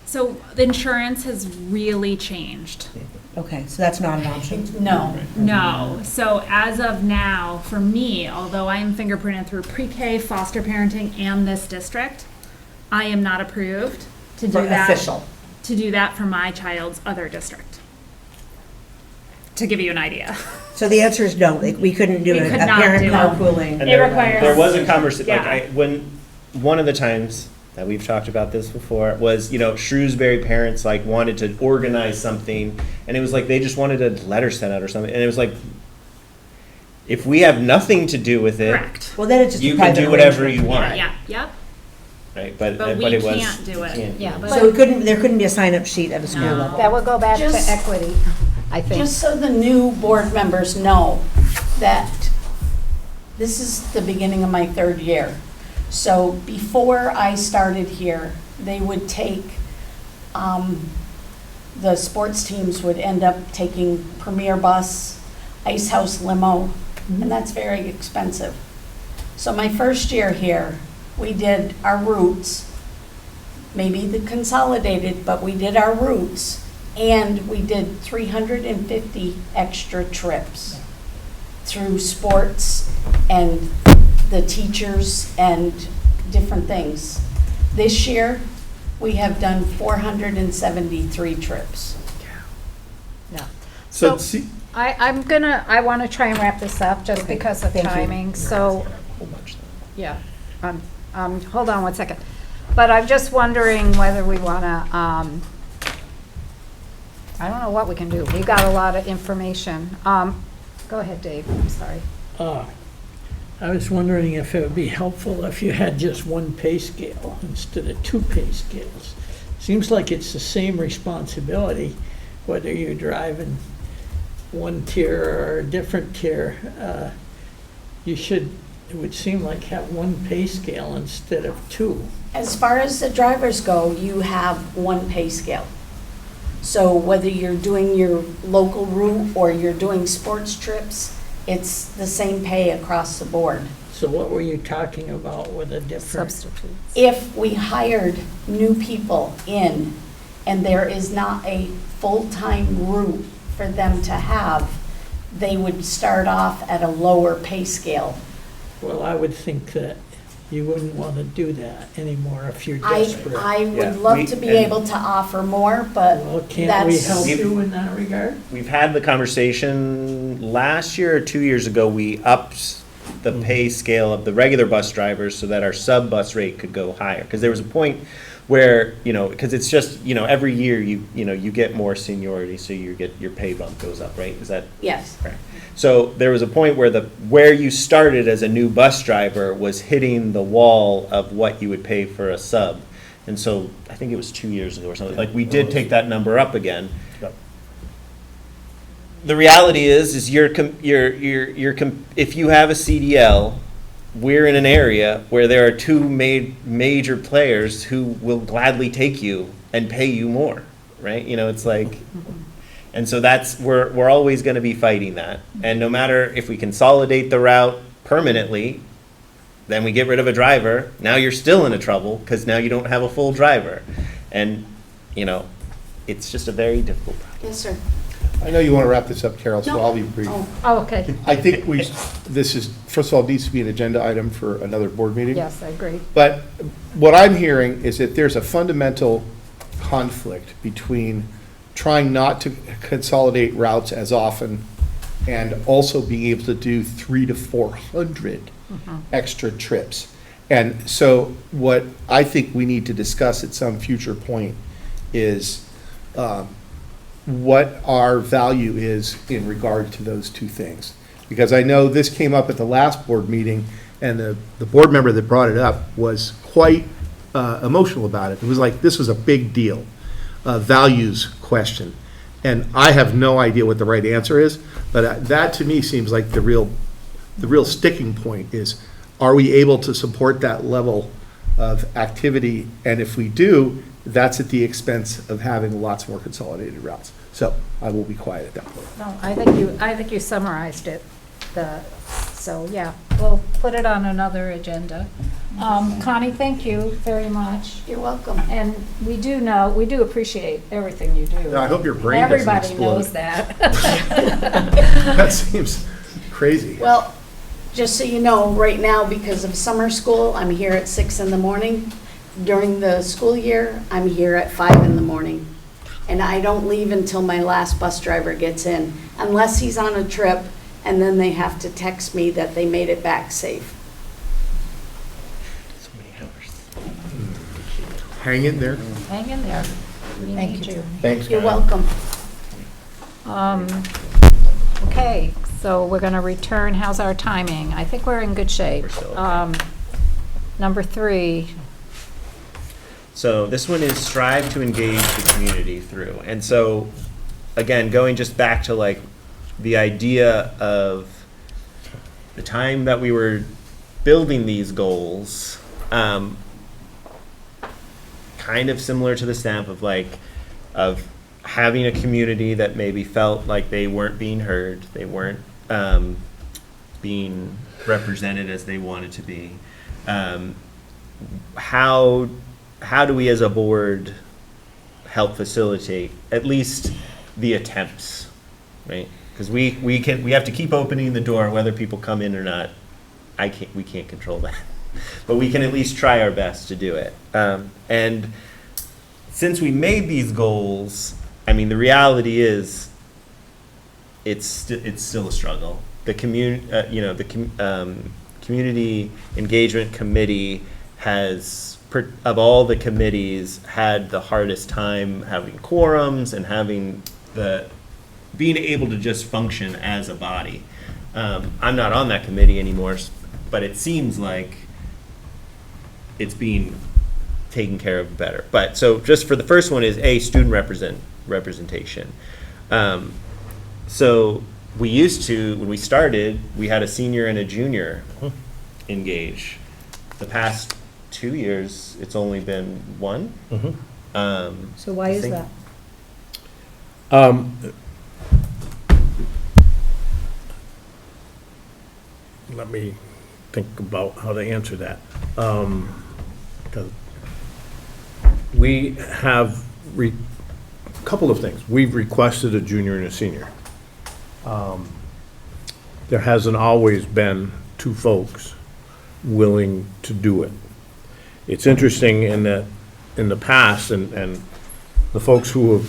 So the insurance has really changed. Okay, so that's not an option. No. So as of now, for me, although I am fingerprinted through pre-K, foster parenting, and this district, I am not approved to do For that. official. To do that for my child's other district. To give you an idea. So the answer is no, we couldn't do We a could not parent do it. carpooling. And It there- requires- There was a conversation, Yeah. when, one of the times that we've talked about this before was, Shrewsbury parents wanted to organize something, and it was they just wanted a letter sent out or something, and it was if we have nothing to do with it, Correct. Well, then it's just a you can private do whatever arrangement. you want. Yeah, yep. Right, but But we it was. can't do it. can't. Yeah, but So there couldn't be a sign-up sheet at a school No. level? that will go back to Just- equity, I think. Just so the new board members know that this is the beginning of my 3rd year. So before I started here, they would take, the sports teams would end up taking Premier Bus, Ice House Limo, and that's very expensive. So my first year here, we did our routes, maybe the consolidated, but we did our routes, and we did 350 extra trips through sports and the teachers and different things. This year, we have done 473 trips. So, So I want to try and wrap this up just because of thank you. timing, so, yeah. Hold on one second. But I'm just wondering whether we want to, I don't know what we can do. We got a lot of information. Go ahead, Dave, I'm sorry. I was wondering if it would be helpful if you had just one pay scale instead of two pay scales. Seems like it's the same responsibility, whether you're driving one tier or a different tier. You should, it would seem like, have one pay scale instead of two. As far as the drivers go, you have one pay scale. So whether you're doing your local route or you're doing sports trips, it's the same pay across the board. So what were you talking about with a different? Substitutes. If we hired new people in and there is not a full-time route for them to have, they would start off at a lower pay scale. Well, I would think that you wouldn't want to do that anymore if you're I desperate. would Yeah, love to be and- able to offer more, but Well, can't we that's. help you in that regard? We've had the conversation last year or 2 years ago, we upped the pay scale of the regular bus drivers so that our sub-bus rate could go higher. Because there was a point where, because it's just, every year you get more seniority, so your pay bump goes up, right? Is that Yes. correct? So there was a point where you started as a new bus driver was hitting the wall of what you would pay for a sub. And so I think it was 2 years ago or something, like we did take that number up again. Yep. The reality is if you have a CDL, we're in an area where there are two major players who will gladly take you and pay you more, right? It's like, and so we're always going to be fighting that. And no matter if we consolidate the route permanently, then we get rid of a driver, now you're still in a trouble because now you don't have a full driver. And, it's just a very difficult problem. Yes, sir. I know you want to wrap this up, Carol, so No. I'll be brief. Oh, okay. I think this is, first of all, needs to be an agenda item for another board meeting. Yes, I agree. But what I'm hearing is that there's a fundamental conflict between trying not to consolidate routes as often and also being able to do 300 to 400 extra trips. And so what I think we need to discuss at some future point is what our value is in regard to those two things. Because I know this came up at the last board meeting, and the board member that brought it up was quite emotional about it. It was like, this was a big deal, values question. And I have no idea what the right answer is, but that to me seems like the real sticking point is, are we able to support that level of activity? And if we do, that's at the expense of having lots more consolidated routes. So I will be quiet at that point. No, I think you summarized it. So, yeah, we'll put it on another agenda. Connie, thank you very much. You're welcome. And we do appreciate everything you do. I hope your brain doesn't Everybody explode. knows that. That seems crazy. Well, just so you know, right now, because of summer school, I'm here at 6 in the morning. During the school year, I'm here at 5 in the morning. And I don't leave until my last bus driver gets in, unless he's on a trip, and then they have to text me that they made it back safe. So many hours. Hang in there. Hang in there. We need you. Thanks, You're guys. welcome. Okay, so we're going to return. How's our timing? I think we're in good shape. We're still okay. Number 3, So this one is strive to engage the community through. And so, again, going just back to like the idea of the time that we were building these goals, kind of similar to the stamp of of having a community that maybe felt like they weren't being heard, they weren't being represented as they wanted to be. How do we as a board help facilitate at least the attempts, right? Because we have to keep opening the door whether people come in or not. We can't control that, but we can at least try our best to do it. And since we made these goals, I mean, the reality is it's still a struggle. The community engagement committee has, of all the committees, had the hardest time having quorums and being able to just function as a body. I'm not on that committee anymore, but it seems like it's being taken care of better. But so just for the first one is student representation. So we used to, when we started, we had a senior and a junior engage. The past 2 years, it's only been one. So why is that? Let me think about how to answer that. 'Cause we have couple of things. We've requested a junior and a senior. There hasn't always been two folks willing to do it. It's interesting in that in the past, and the folks who have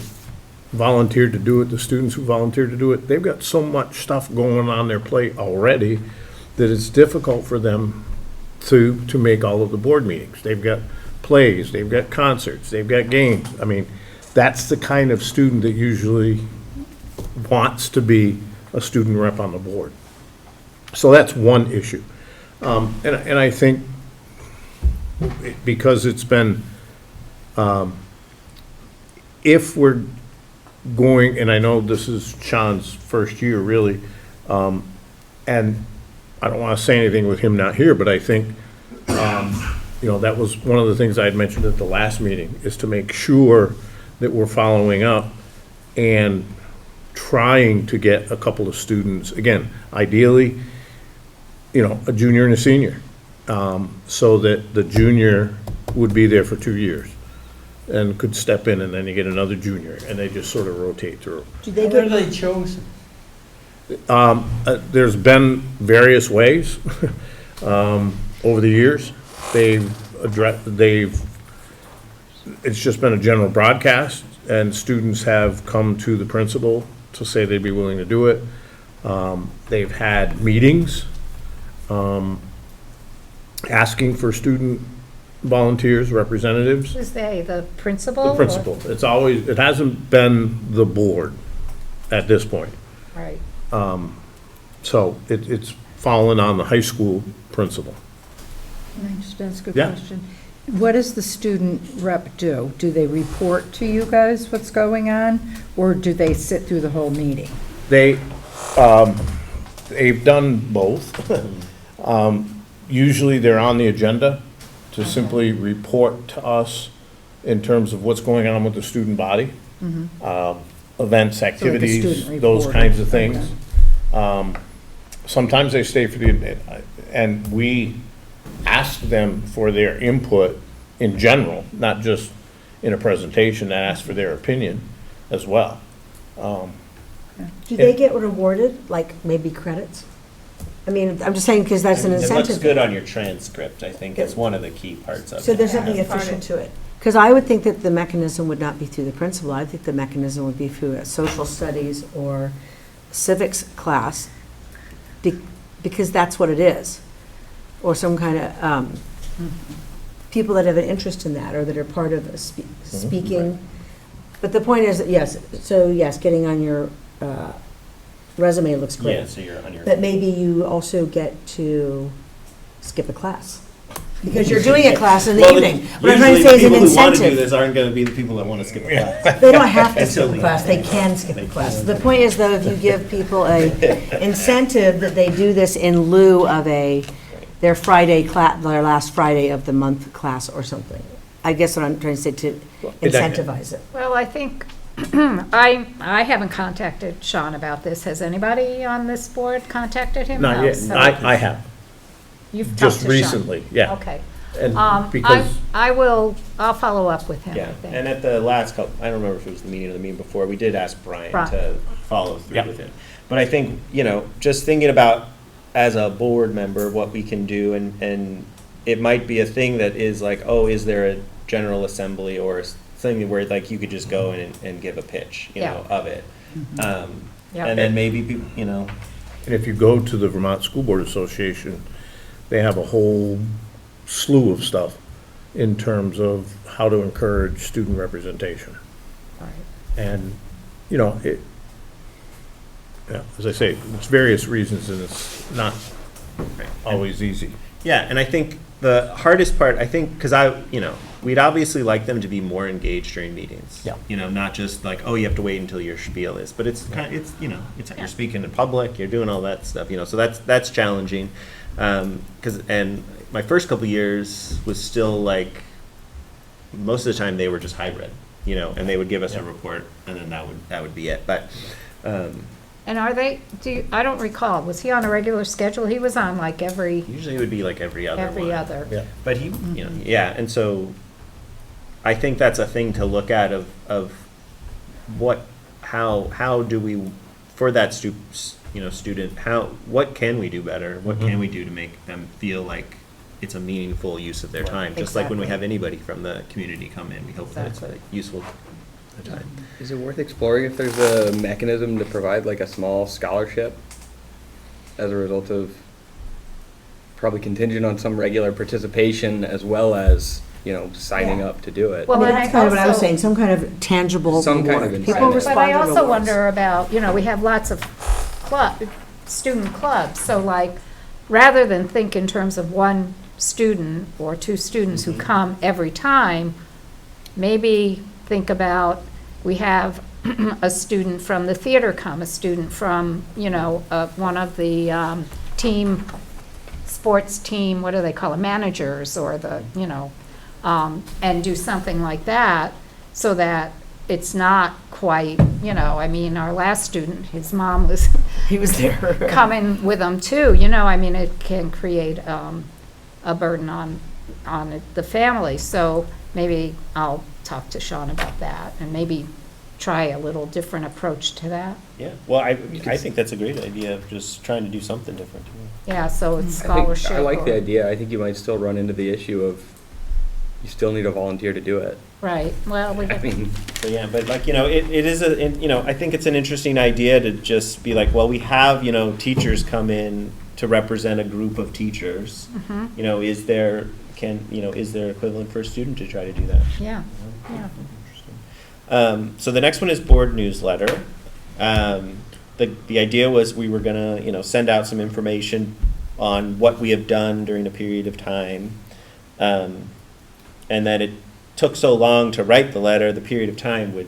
volunteered to do it, the students who volunteered to do it, they've got so much stuff going on their plate already that it's difficult for them to make all of the board meetings. They've got plays, they've got concerts, they've got games. I mean, that's the kind of student that usually wants to be a student rep on the board. So that's one issue. And I think because it's been, if we're going, and I know this is Sean's first year really, and I don't want to say anything with him not here, but I think, that was one of the things I had mentioned at the last meeting, is to make sure that we're following up and trying to get a couple of students, again, ideally, a junior and a senior, so that the junior would be there for 2 years and could step in, and then you get another junior, and they just sort of rotate through. Do they How get, are they chosen? There's been various ways over the years. It's just been a general broadcast, and students have come to the principal to say they'd be willing to do it. They've had meetings asking for student volunteers, representatives. Who's they, the principal? The or- principal. It hasn't been the board at this point. Right. So it's fallen on the high school principal. Can I just ask a Yeah. question? What does the student rep do? Do they report to you guys what's going on, or do they sit through the whole meeting? They've done both. Usually they're on the agenda to simply report to us in terms of what's going on with the student body, events, activities, student those report. kinds of things. Sometimes they stay for and we ask them for their input in general, not just in a presentation, ask for their opinion as well. do they get rewarded, like maybe credits? I mean, I'm just saying, because that's an It looks incentive. good on your transcript, I think, it's one of the key parts of it. So there's something official to it. Because I would think that the mechanism would not be through the principal. I think the mechanism would be through a social studies or civics class, because that's what it is. Or some kind of, people that have an interest in that, or that are part of speaking. But the point is, that yes, getting on your resume looks great. Yeah, so you're on your. But maybe you also get to skip a class. Because you're doing a class in the Well, evening. What I'm trying to say is an People who want to do incentive. this aren't going to be the people that want to skip a class. They don't have to Until skip a the class, end. they can skip a class. The point is, though, if you give people a incentive that they do this in lieu of their Friday class, their last Friday of the month class or something. I guess what I'm trying to say, to incentivize it. Well, I think, I haven't contacted Sean about this. Has anybody on this board contacted him? Not No, yet. so I have, You've talked just to Sean. recently, yeah. Okay. And because, I'll follow up with him, I Yeah, think. and at the last couple, I don't remember if it was the meeting or the meeting before, we did ask Brian Right. to follow through Yep. with it. But I think, just thinking about, as a board member, what we can do, and it might be a thing that is like, oh, is there a general assembly or something where like you could just go in and give a pitch, Yeah. of it. Yeah. And then maybe, you know, And if you go to the Vermont School Board Association, they have a whole slew of stuff in terms of how to encourage student representation. And, you know, as I say, it's various reasons and it's not always easy. yeah, and I think the hardest part, I think, because we'd obviously like them to be more engaged during meetings. Yeah. You know, not just like, oh, you have to wait until your spiel is, but it's kind of, you're speaking in public, you're doing all that stuff, so that's challenging. And my first couple years was still like, most of the time they were just hybrid, and they would give us a report and then that would be it. But, And are they, I don't recall, was he on a regular schedule? He was on like usually it would be like every other one. Yeah. But he, yeah, and so I think that's a thing to look at of how do we, for that student, what can we do better? What can we do to make them feel like it's a meaningful use of their time? Just like when we have anybody from the community come in, we hope that it's a useful time. Is it worth exploring if there's a mechanism to provide like a small scholarship as a result of probably contingent on some regular participation as well as, signing up to do it? Well, and That's kind of what I was also- saying, some kind of tangible Some kind of reward. People incentive. respond But I to also rewards. wonder about, we have lots of student clubs, so like, rather than think in terms of one student or two students who come every time, maybe think about, we have a student from the theater come, a student from, one of the sports team, what do they call it, managers, or the, and do something like that, so that it's not quite, our last student, his mom was He was there. coming with them too, it can create a burden on the family. So maybe I'll talk to Sean about that and maybe try a little different approach to that. Yeah, well, I think that's a great idea of just trying to do something different. Yeah, so it's I scholarship. like the or- idea. I think you might still run into the issue of you still need a volunteer to do it. Right, well, we I mean, So, yeah, but like, it is I think it's an interesting idea to just be like, well, we have, teachers come in to represent a group of teachers. Is there equivalent for a student to try to do that? yeah, yeah. So the next one is board newsletter. The idea was we were gonna, send out some information on what we have done during a period of time. And that it took so long to write the letter, the period of time would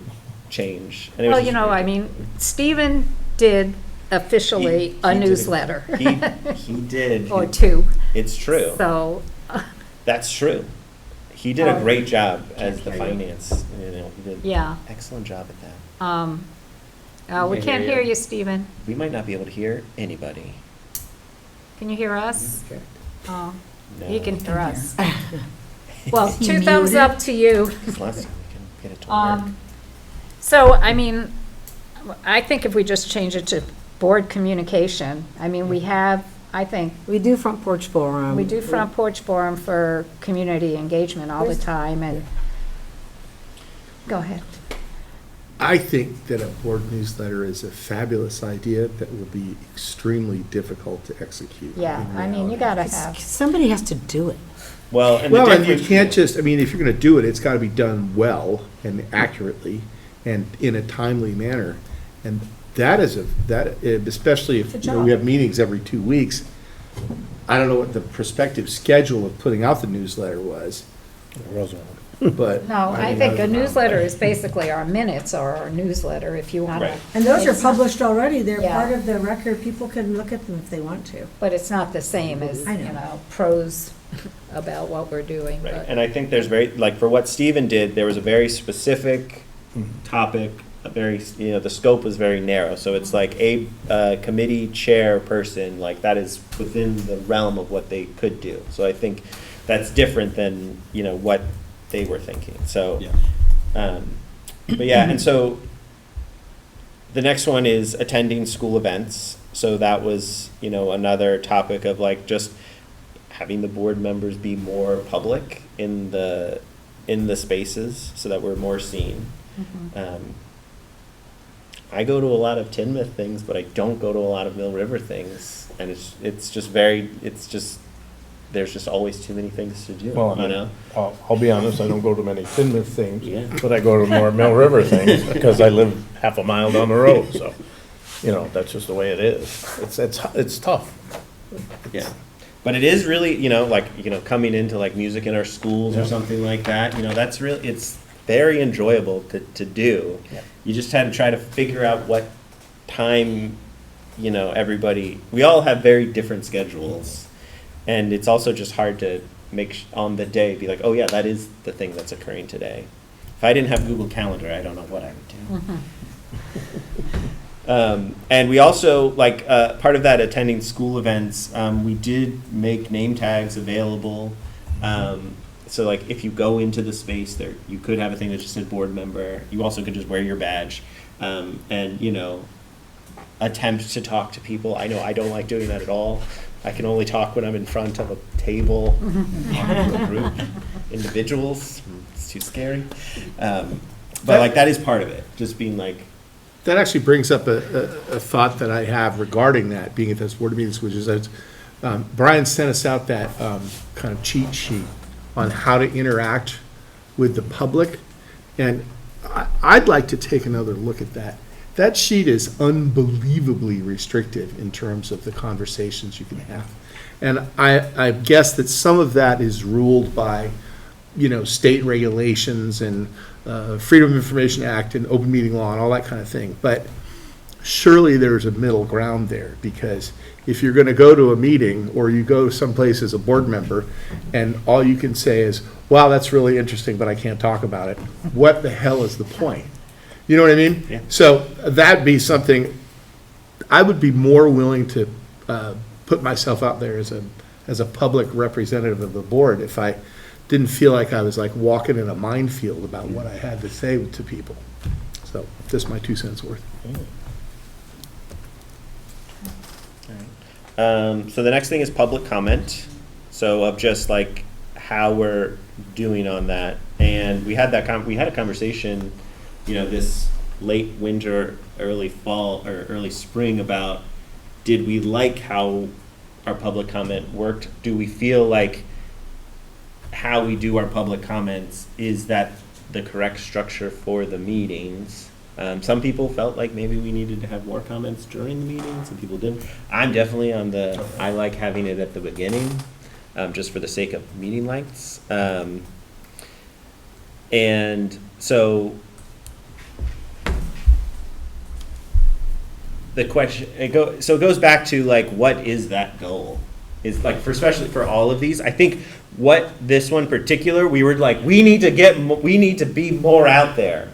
change. And it was Well, Stephen did officially He a did. newsletter. He did. Or two, It's true. so, That's true. He did a great job as the finance, he did yeah. excellent job at that. We Can't can't hear hear you. you, Stephen. We might not be able to hear anybody. Can you hear us? Oh, he No. can hear us. Well, two thumbs up to you. Last time we can get it to work. So, I think if we just change it to board communication, we have, I think, We do front porch forum. we do front porch forum for community engagement all the time, and, go ahead. I think that a board newsletter is a fabulous idea that will be extremely difficult to execute. Yeah, in you reality. gotta have, Somebody has to do it. Well, and Well, the and you difference- can't just, if you're gonna do it, it's gotta be done well and accurately and in a timely manner. And that is especially if, we have meetings every 2 weeks. I don't know what the prospective schedule of putting out the newsletter was, There was one. but. no, I think a newsletter is basically our minutes or our newsletter, if you wanna. Right. And those are It's not- published already. They're Yeah. part of the record. People can look at them if they want to. But it's not the same as, I know. prose about what we're doing, Right, but, and I think there's for what Stephen did, there was a very specific topic, the scope was very narrow, so it's like a committee chairperson, like that is within the realm of what they could do. So I think that's different than, what they were thinking, so. But yeah, and so the next one is attending school events. So that was, another topic of like just having the board members be more public in the spaces so that we're more seen. I go to a lot of Tinmouth things, but I don't go to a lot of Mill River things. And it's just there's just always too many things to do, Well, you know? I'll be honest, I don't go to many Tinmouth things, Yeah. but I go to more Mill River things because I live half a mile down the road, so, you know, that's just the way it is. It's tough. Yeah. But it is really, you know, like, you know, coming into like music in our schools or Yeah. something like that, you know, that's really, it's very enjoyable to do. Yeah. You just had to try to figure out what time, you know, we all have very different schedules. And it's also just hard to on the day, be like, oh yeah, that is the thing that's occurring today. If I didn't have Google Calendar, I don't know what I would do. And we also, like, part of that attending school events, we did make name tags available. So like, if you go into the space there, you could have a thing that just said board member. You also could just wear your badge, and, you know, attempt to talk to people. I know I don't like doing that at all. I can only talk when I'm in front of a table, talking to a group, individuals. It's too scary. But like, that is part of it, just being like, That actually brings up a thought that I have regarding that, being at those board meetings, which is that Brian sent us out that kind of cheat sheet on how to interact with the public, and I'd like to take another look at that. That sheet is unbelievably restrictive in terms of the conversations you can have. And I guess that some of that is ruled by, you know, state regulations and Freedom of Information Act and open meeting law and all that kind of thing. But surely there's a middle ground there, because if you're going to go to a meeting or you go someplace as a board member and all you can say is, wow, that's really interesting, but I can't talk about it, what the hell is the point? You know what I mean? Yeah. So that'd be something, I would be more willing to put myself out there as a public representative of the board if I didn't feel like I was like walking in a minefield about what I had to say to people. So just my 2 cents worth. so the next thing is public comment. So of just like how we're doing on that. And we had we had a conversation, you know, this late winter, early fall, or early spring about, did we like how our public comment worked? Do we feel like how we do our public comments, is that the correct structure for the meetings? Some people felt like maybe we needed to have more comments during the meeting, some people didn't. I'm definitely on I like having it at the beginning, just for the sake of meeting lengths. And so the question, it goes back to like, what is that goal? Is like, especially for all of these, I think what this one particular, we were like, we need to be more out there.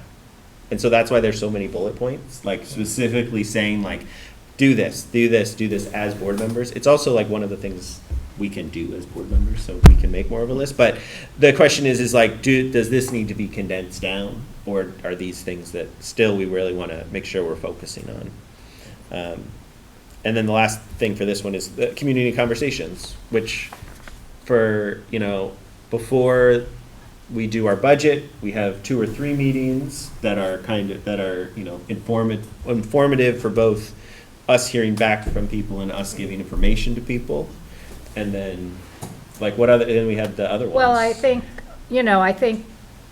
And so that's why there's so many bullet points, like specifically saying like, do this as board members. It's also like one of the things we can do as board members, so we can make more of a list. But the question is like, does this need to be condensed down, or are these things that still we really want to make sure we're focusing on? And then the last thing for this one is the community conversations, which for, you know, before we do our budget, we have 2 or 3 meetings that are you know, informative for both us hearing back from people and us giving information to people. And then, like, then we have the other ones. Well, I think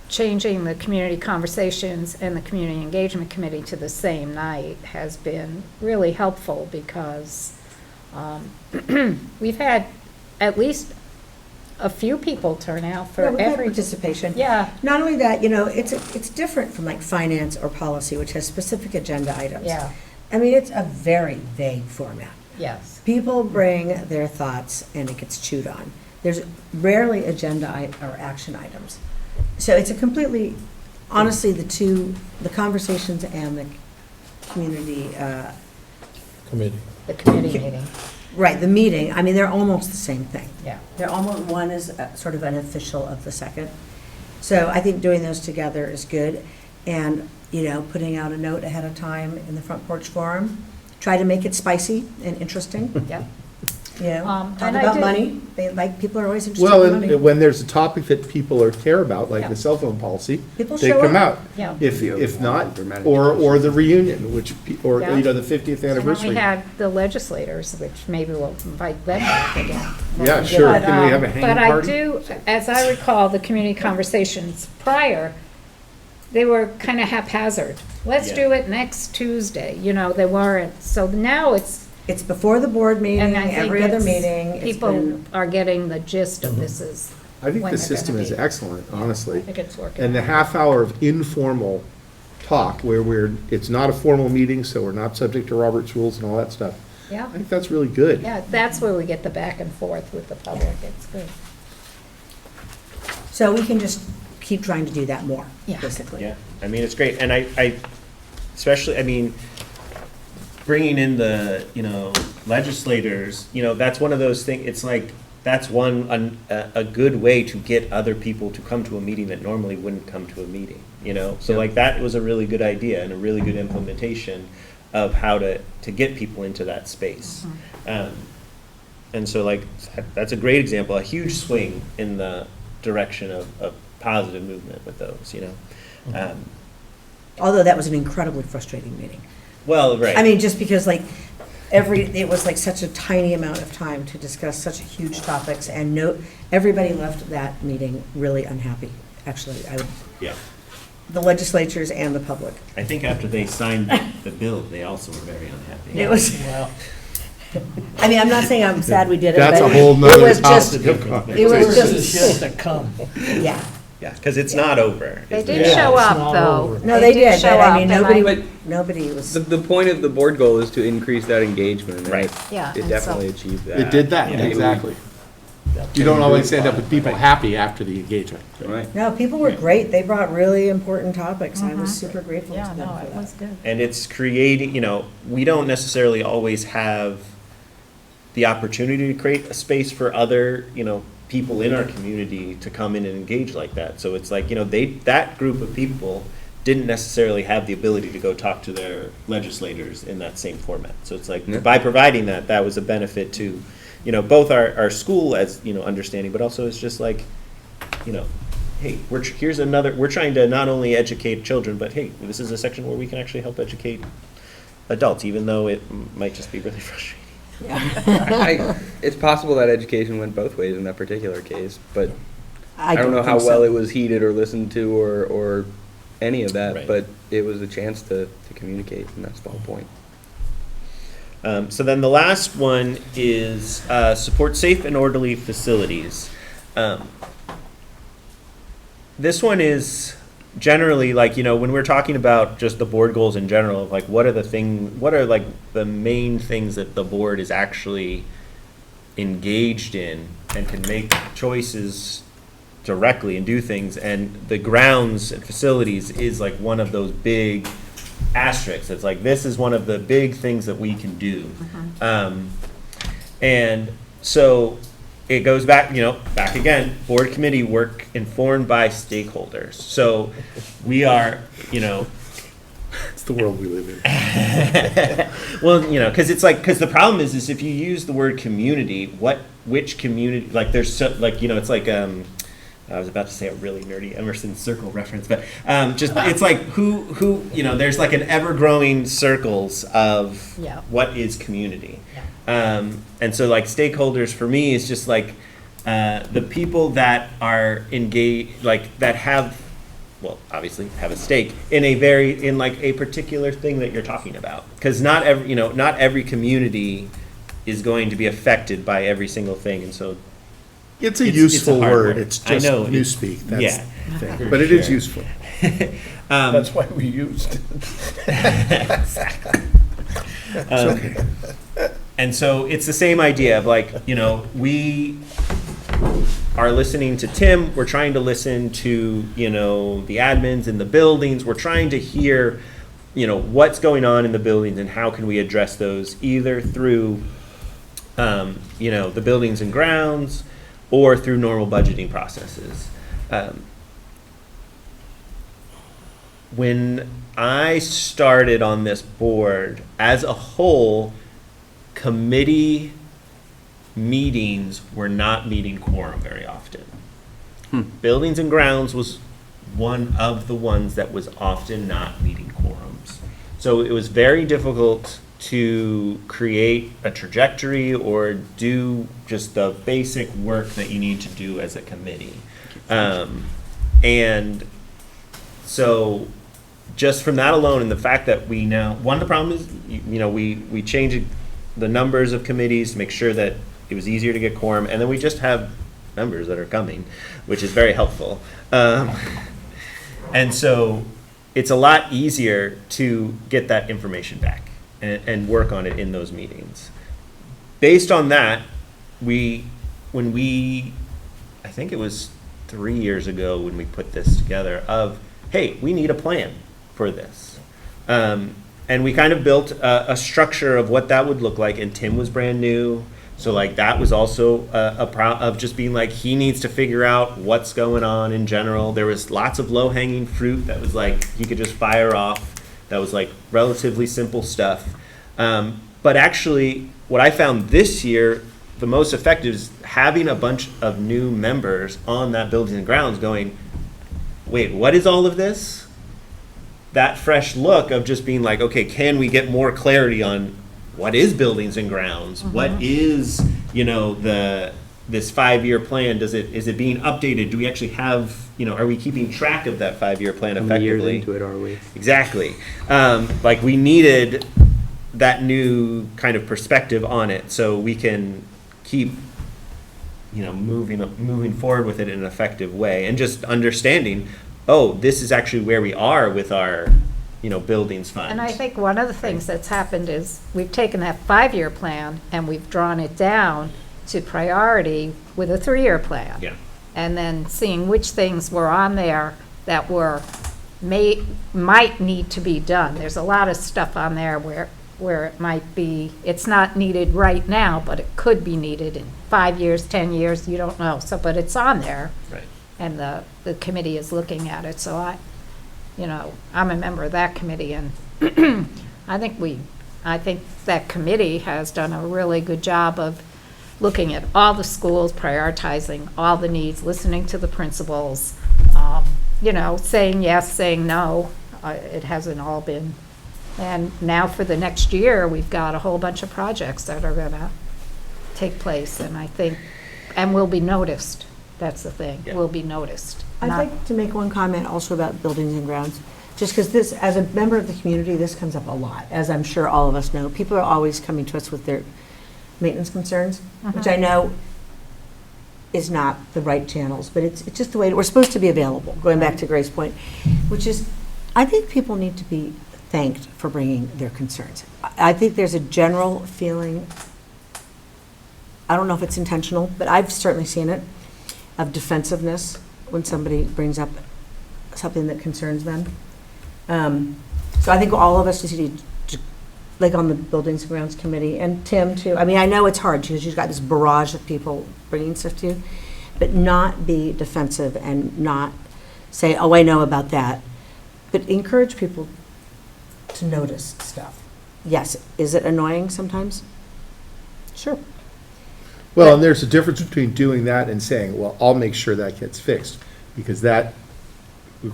changing the community conversations and the community engagement committee to the same night has been really helpful, because we've had at least a few people turn out for Yeah, we've had every. participation. Yeah, Not only that, you know, it's different from like finance or policy, which has specific agenda items. yeah, I mean, it's a very vague format. yes. People bring their thoughts and it gets chewed on. There's rarely agenda or action items. So it's a completely, honestly, the conversations and the community, Committee. The committee meeting, right, the meeting, I mean, they're almost the same thing. yeah. They're almost, one is sort of an official of the second. So I think doing those together is good. And, you know, putting out a note ahead of time in the front porch forum, try to make it spicy and interesting. Yep. You know, talk and I about did- money. They like, people are always interested Well, in money. and when there's a topic that people care about, like Yeah. the cell phone policy, People they show come up. out. Yeah. If not, or the reunion, which, or, Yeah. you know, the 50th And then anniversary. we had the legislators, which maybe we'll invite them back again. Yeah, sure. But, Can we have a hanging But I party? do, as I recall, the community conversations prior, they were kind of haphazard. Let's Yeah. do it next Tuesday, you know, they weren't, so now It's before the board meeting, and I think every other it's- meeting. It's people been- are getting the gist of this is, I think when the they're gonna system is be. excellent, I honestly. think it's working. And the half hour of informal talk where it's not a formal meeting, so we're not subject to Robert's rules and all that stuff. Yeah, I think that's really good. yeah, that's where we get the back and forth with the public, it's good. So we can just keep trying to do that more, Yeah. basically. Yeah, I mean, it's great, and I especially, I mean, bringing in the, legislators, that's one of those things, it's like, that's a good way to get other people to come to a meeting that normally wouldn't come to a meeting, So like, that was a really good idea and a really good implementation of how to get people into that space. And so like, that's a great example, a huge swing in the direction of positive movement with those, Although that was an incredibly frustrating meeting. Well, right. I mean, just because like, it was like such a tiny amount of time to discuss such huge topics, and everybody left that meeting really unhappy, actually. Yeah. The legislatures and the public. I think after they signed the bill, they also were very unhappy. It was, Well, I mean, I'm not saying I'm sad we did it, That's but a whole it nother was just, topic of conversation. it was this is just, yet to come. yeah. Yeah, because it's not over. They is the- did Yeah, show it's up, not though. over. No, they did, show but I mean, up, and nobody was, The point of the board goal is to increase that engagement. and Right. Yeah, It and definitely so- achieved that. It did that, Yeah. exactly. You don't always end up with people happy after the engagement. Right. no, people were great. They brought really important topics. I was super grateful to Yeah, them no, for it that. was good. And it's creating, we don't necessarily always have the opportunity to create a space for other, people in our community to come in and engage like that. So it's like, that group of people didn't necessarily have the ability to go talk to their legislators in that same format. So it's like, Yeah. by providing that, that was a benefit to, both our school as, understanding, but also it's just like, hey, we're trying to not only educate children, but hey, this is a section where we can actually help educate adults, even though it might just be really frustrating. It's possible that education went both ways in that particular case, but I don't know how think so. well it was heeded or listened to or any of that, Right. but it was a chance to communicate, and that's the whole point. So then the last one is support safe and orderly facilities. This one is generally like, when we're talking about just the board goals in general, of like what are like the main things that the board is actually engaged in and can make choices directly and do things, and the grounds and facilities is like one of those big asterisks. It's like, this is one of the big things that we can do. And so it goes back, back again, board committee work informed by stakeholders. So we are, It's the world we live in. well, because it's like, because the problem is if you use the word community, which community, like there's so, like, it's like, I was about to say a really nerdy Emerson circle reference, but just, it's like who, there's like an ever-growing circles of Yeah. what is community. And so like stakeholders for me is just like the people that are engaged, like that have, well, obviously have a stake in like a particular thing that you're talking about. Because not every community is going to be affected by every single thing, and so It's a It's a useful hard word, word. it's I just know, newspeak, that's yeah. the thing. But it is Sure. useful. That's why we used it. Okay. And so it's the same idea of like, we are listening to Tim, we're trying to listen to, the admins in the buildings, we're trying to hear, what's going on in the buildings and how can we address those either through, the buildings and grounds or through normal budgeting processes. When I started on this board, as a whole, committee meetings were not meeting quorum very often. Buildings and grounds was one of the ones that was often not meeting quorums. So it was very difficult to create a trajectory or do just the basic work that you need to do as a committee. And so just from that alone, and the fact that we now, one of the problems is, we changed the numbers of committees to make sure that it was easier to get quorum, and then we just have members that are coming, which is very helpful. And so it's a lot easier to get that information back and work on it in those meetings. Based on that, I think it was 3 years ago when we put this together of, hey, we need a plan for this. And we kind of built a structure of what that would look like, and Tim was brand new. So like that was also of just being like, he needs to figure out what's going on in general. There was lots of low hanging fruit that was like, he could just fire off. That was like relatively simple stuff. But actually what I found this year, the most effective is having a bunch of new members on that buildings and grounds going, wait, what is all of this? That fresh look of just being like, okay, can we get more clarity on what is buildings and grounds? What is, this 5-year plan? Is it being updated? Do we actually have, are we keeping track of that 5-year plan effectively? Years into it, are we? Exactly. Like we needed that new kind of perspective on it so we can keep, moving forward with it in an effective way, and just understanding, oh, this is actually where we are with our, buildings fund. And I think one of the things that's happened is we've taken that 5-year plan and we've drawn it down to priority with a 3-year plan. Yeah. And then seeing which things were on there that might need to be done. There's a lot of stuff on there where it might be, it's not needed right now, but it could be needed in 5 years, 10 years, you don't know. So, but it's on there. Right. And the committee is looking at it. So I'm a member of that committee, and I think that committee has done a really good job of looking at all the schools, prioritizing all the needs, listening to the principals, saying yes, saying no. It hasn't all been. And now for the next year, we've got a whole bunch of projects that are going to take place, and I think, and will be noticed. That's the thing, Yeah. will be noticed. I'd like to make one comment also about buildings and grounds, just because this, as a member of the community, this comes up a lot, as I'm sure all of us know. People are always coming to us with their maintenance concerns, which I know is not the right channels, but it's just the way, we're supposed to be available, going back to Grace's point, which is, I think people need to be thanked for bringing their concerns. I think there's a general feeling, I don't know if it's intentional, but I've certainly seen it, of defensiveness when somebody brings up something that concerns them. So I think all of us just need to, like on the Buildings and Grounds Committee, and Tim too. I mean, I know it's hard because you've got this barrage of people bringing stuff to you, but not be defensive and not say, oh, I know about that, but encourage people to notice stuff. Yes, is it annoying sometimes? Sure. Well, and there's a difference between doing that and saying, well, I'll make sure that gets fixed, because that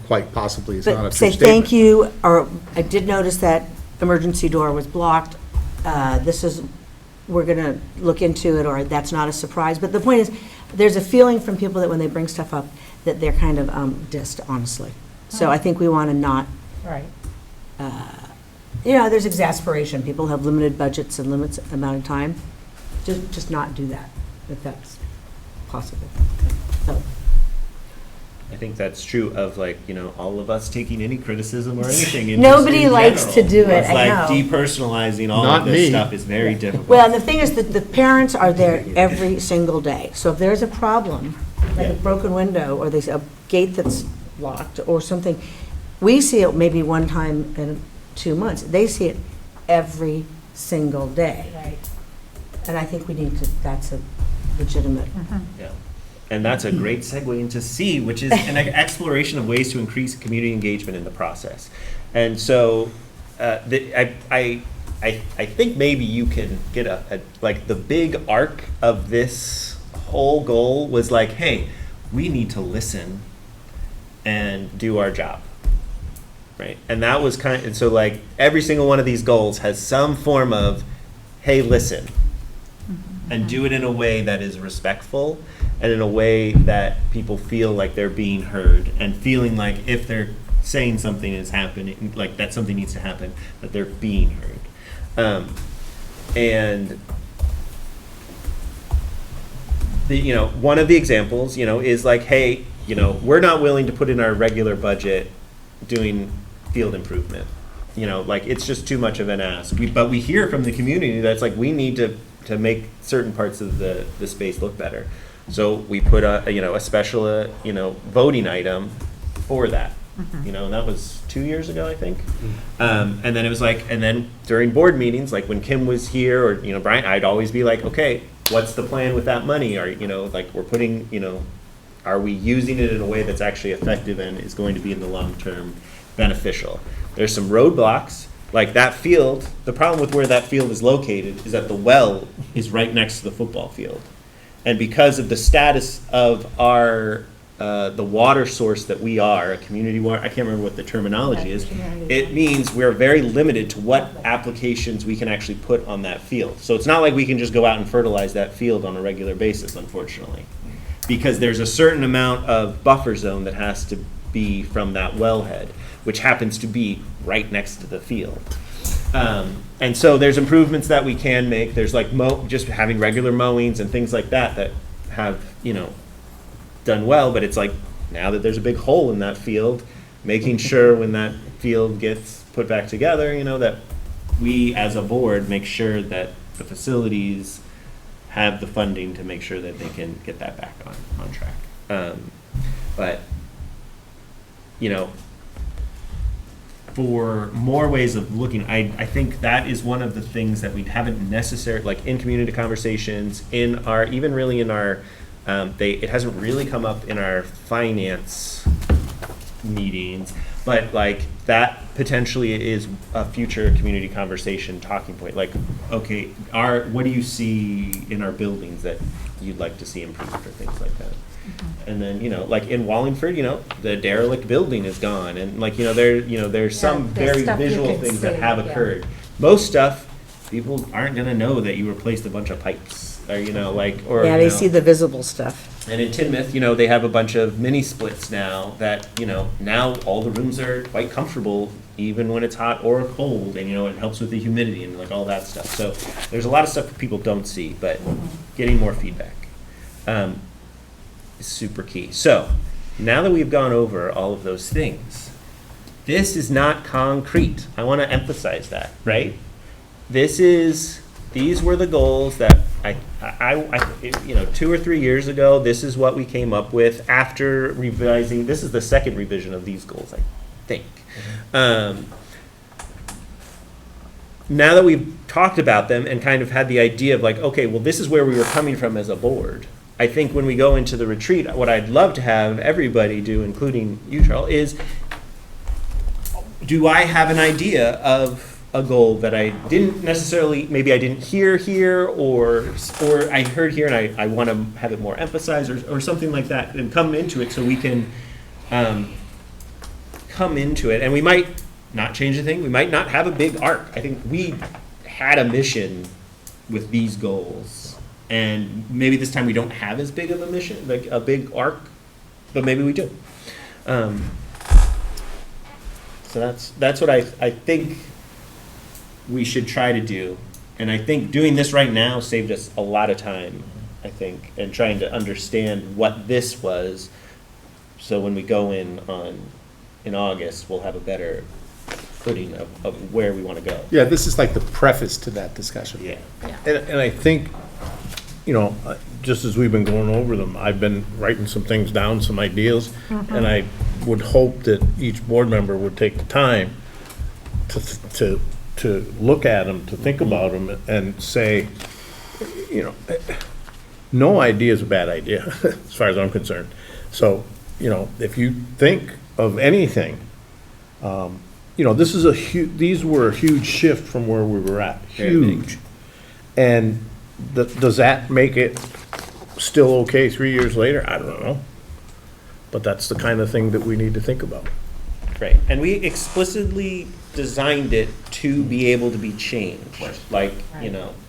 quite possibly is not a true But say, statement. thank you, or I did notice that emergency door was blocked. We're gonna look into it, or that's not a surprise. But the point is, there's a feeling from people that when they bring stuff up, that they're kind of dissed, honestly. So I think we want to not, Right. there's exasperation. People have limited budgets and limits amount of time. Just not do that, if that's possible. So, I think that's true of all of us taking any criticism or anything. Nobody likes to do it, It's I like know. depersonalizing all Not of this me. stuff is very difficult. well, and the thing is that the parents are there every single day. So if there's a problem, like a broken window, or there's a gate that's locked, or something, we see it maybe one time in 2 months. They see it every single day. Right. And I think we need to, that's a legitimate. Yeah. And that's a great segue into C, which is an exploration of ways to increase community engagement in the process. And so I I think maybe you can get like the big arc of this whole goal was like, hey, we need to listen and do our job. Right. And that was and so like every single one of these goals has some form of, hey, listen, and do it in a way that is respectful and in a way that people feel like they're being heard and feeling like if they're saying something is happening, like that something needs to happen, that they're being heard. And one of the examples, is like, hey, we're not willing to put in our regular budget doing field improvement. Like it's just too much of an ask. But we hear from the community that's like we need to make certain parts of the space look better. So we put a special voting item for that. And that was 2 years ago, I think. And then it was like, and then during board meetings, like when Kim was here or Brian, I'd always be like, okay, what's the plan with that money? Or like we're putting are we using it in a way that's actually effective and is going to be in the long term beneficial? There's some roadblocks, like that field. The problem with where that field is located is that the well is right next to the football field. And because of the status of our, the water source that we are, a community water, I can't remember what the terminology is, it means we're very limited to what applications we can actually put on that field. So it's not like we can just go out and fertilize that field on a regular basis, unfortunately. Because there's a certain amount of buffer zone that has to be from that wellhead, which happens to be right next to the field. And so there's improvements that we can make. There's like just having regular mowings and things like that have, done well, but it's like now that there's a big hole in that field, making sure when that field gets put back together, that we as a board make sure that the facilities have the funding to make sure that they can get that back on track. But for more ways of looking, I think that is one of the things that we haven't necessarily, like in community conversations, in our, even really in our, it hasn't really come up in our finance meetings, but like that potentially is a future community conversation talking point. Like, okay, what do you see in our buildings that you'd like to see improved or things like that? And then, like in Wallingford, the derelict building is gone. And like, there's some very visual things that have occurred. Most stuff, people aren't going to know that you replaced a bunch of pipes. Or, Yeah, they see the visible stuff. And in Tinmouth, they have a bunch of mini splits now that, now all the rooms are quite comfortable even when it's hot or cold, and, it helps with the humidity and like all that stuff. So there's a lot of stuff that people don't see, but getting more feedback is super key. So now that we've gone over all of those things, this is not concrete. I want to emphasize that, right? These were the goals that I 2 or 3 years ago, this is what we came up with after revising. This is the second revision of these goals, I think. Now that we've talked about them and kind of had the idea of like, okay, well, this is where we were coming from as a board. I think when we go into the retreat, what I'd love to have everybody do, including you, Charles, is do I have an idea of a goal that I didn't necessarily, maybe I didn't hear here, or I heard here and I want to have it more emphasized or something like that, and come into it so we can come into it. And we might not change a thing. We might not have a big arc. I think we had a mission with these goals, and maybe this time we don't have as big of a mission, like a big arc, but maybe we do. So that's what I think we should try to do. And I think doing this right now saved us a lot of time, I think, and trying to understand what this was. So when we go in August, we'll have a better footing of where we want to go. Yeah, this is like the preface to that discussion. Yeah. And I think, just as we've been going over them, I've been writing some things down, some ideas, and I would hope that each board member would take the time to look at them, to think about them, and say, no idea is a bad idea, as far as I'm concerned. So, if you think of anything, this is these were a huge shift from where we were at, Very big. huge. And does that make it still okay 3 years later? I don't know. But that's the kind of thing that we need to think about. Right, and we explicitly designed it to be able to be changed. Like,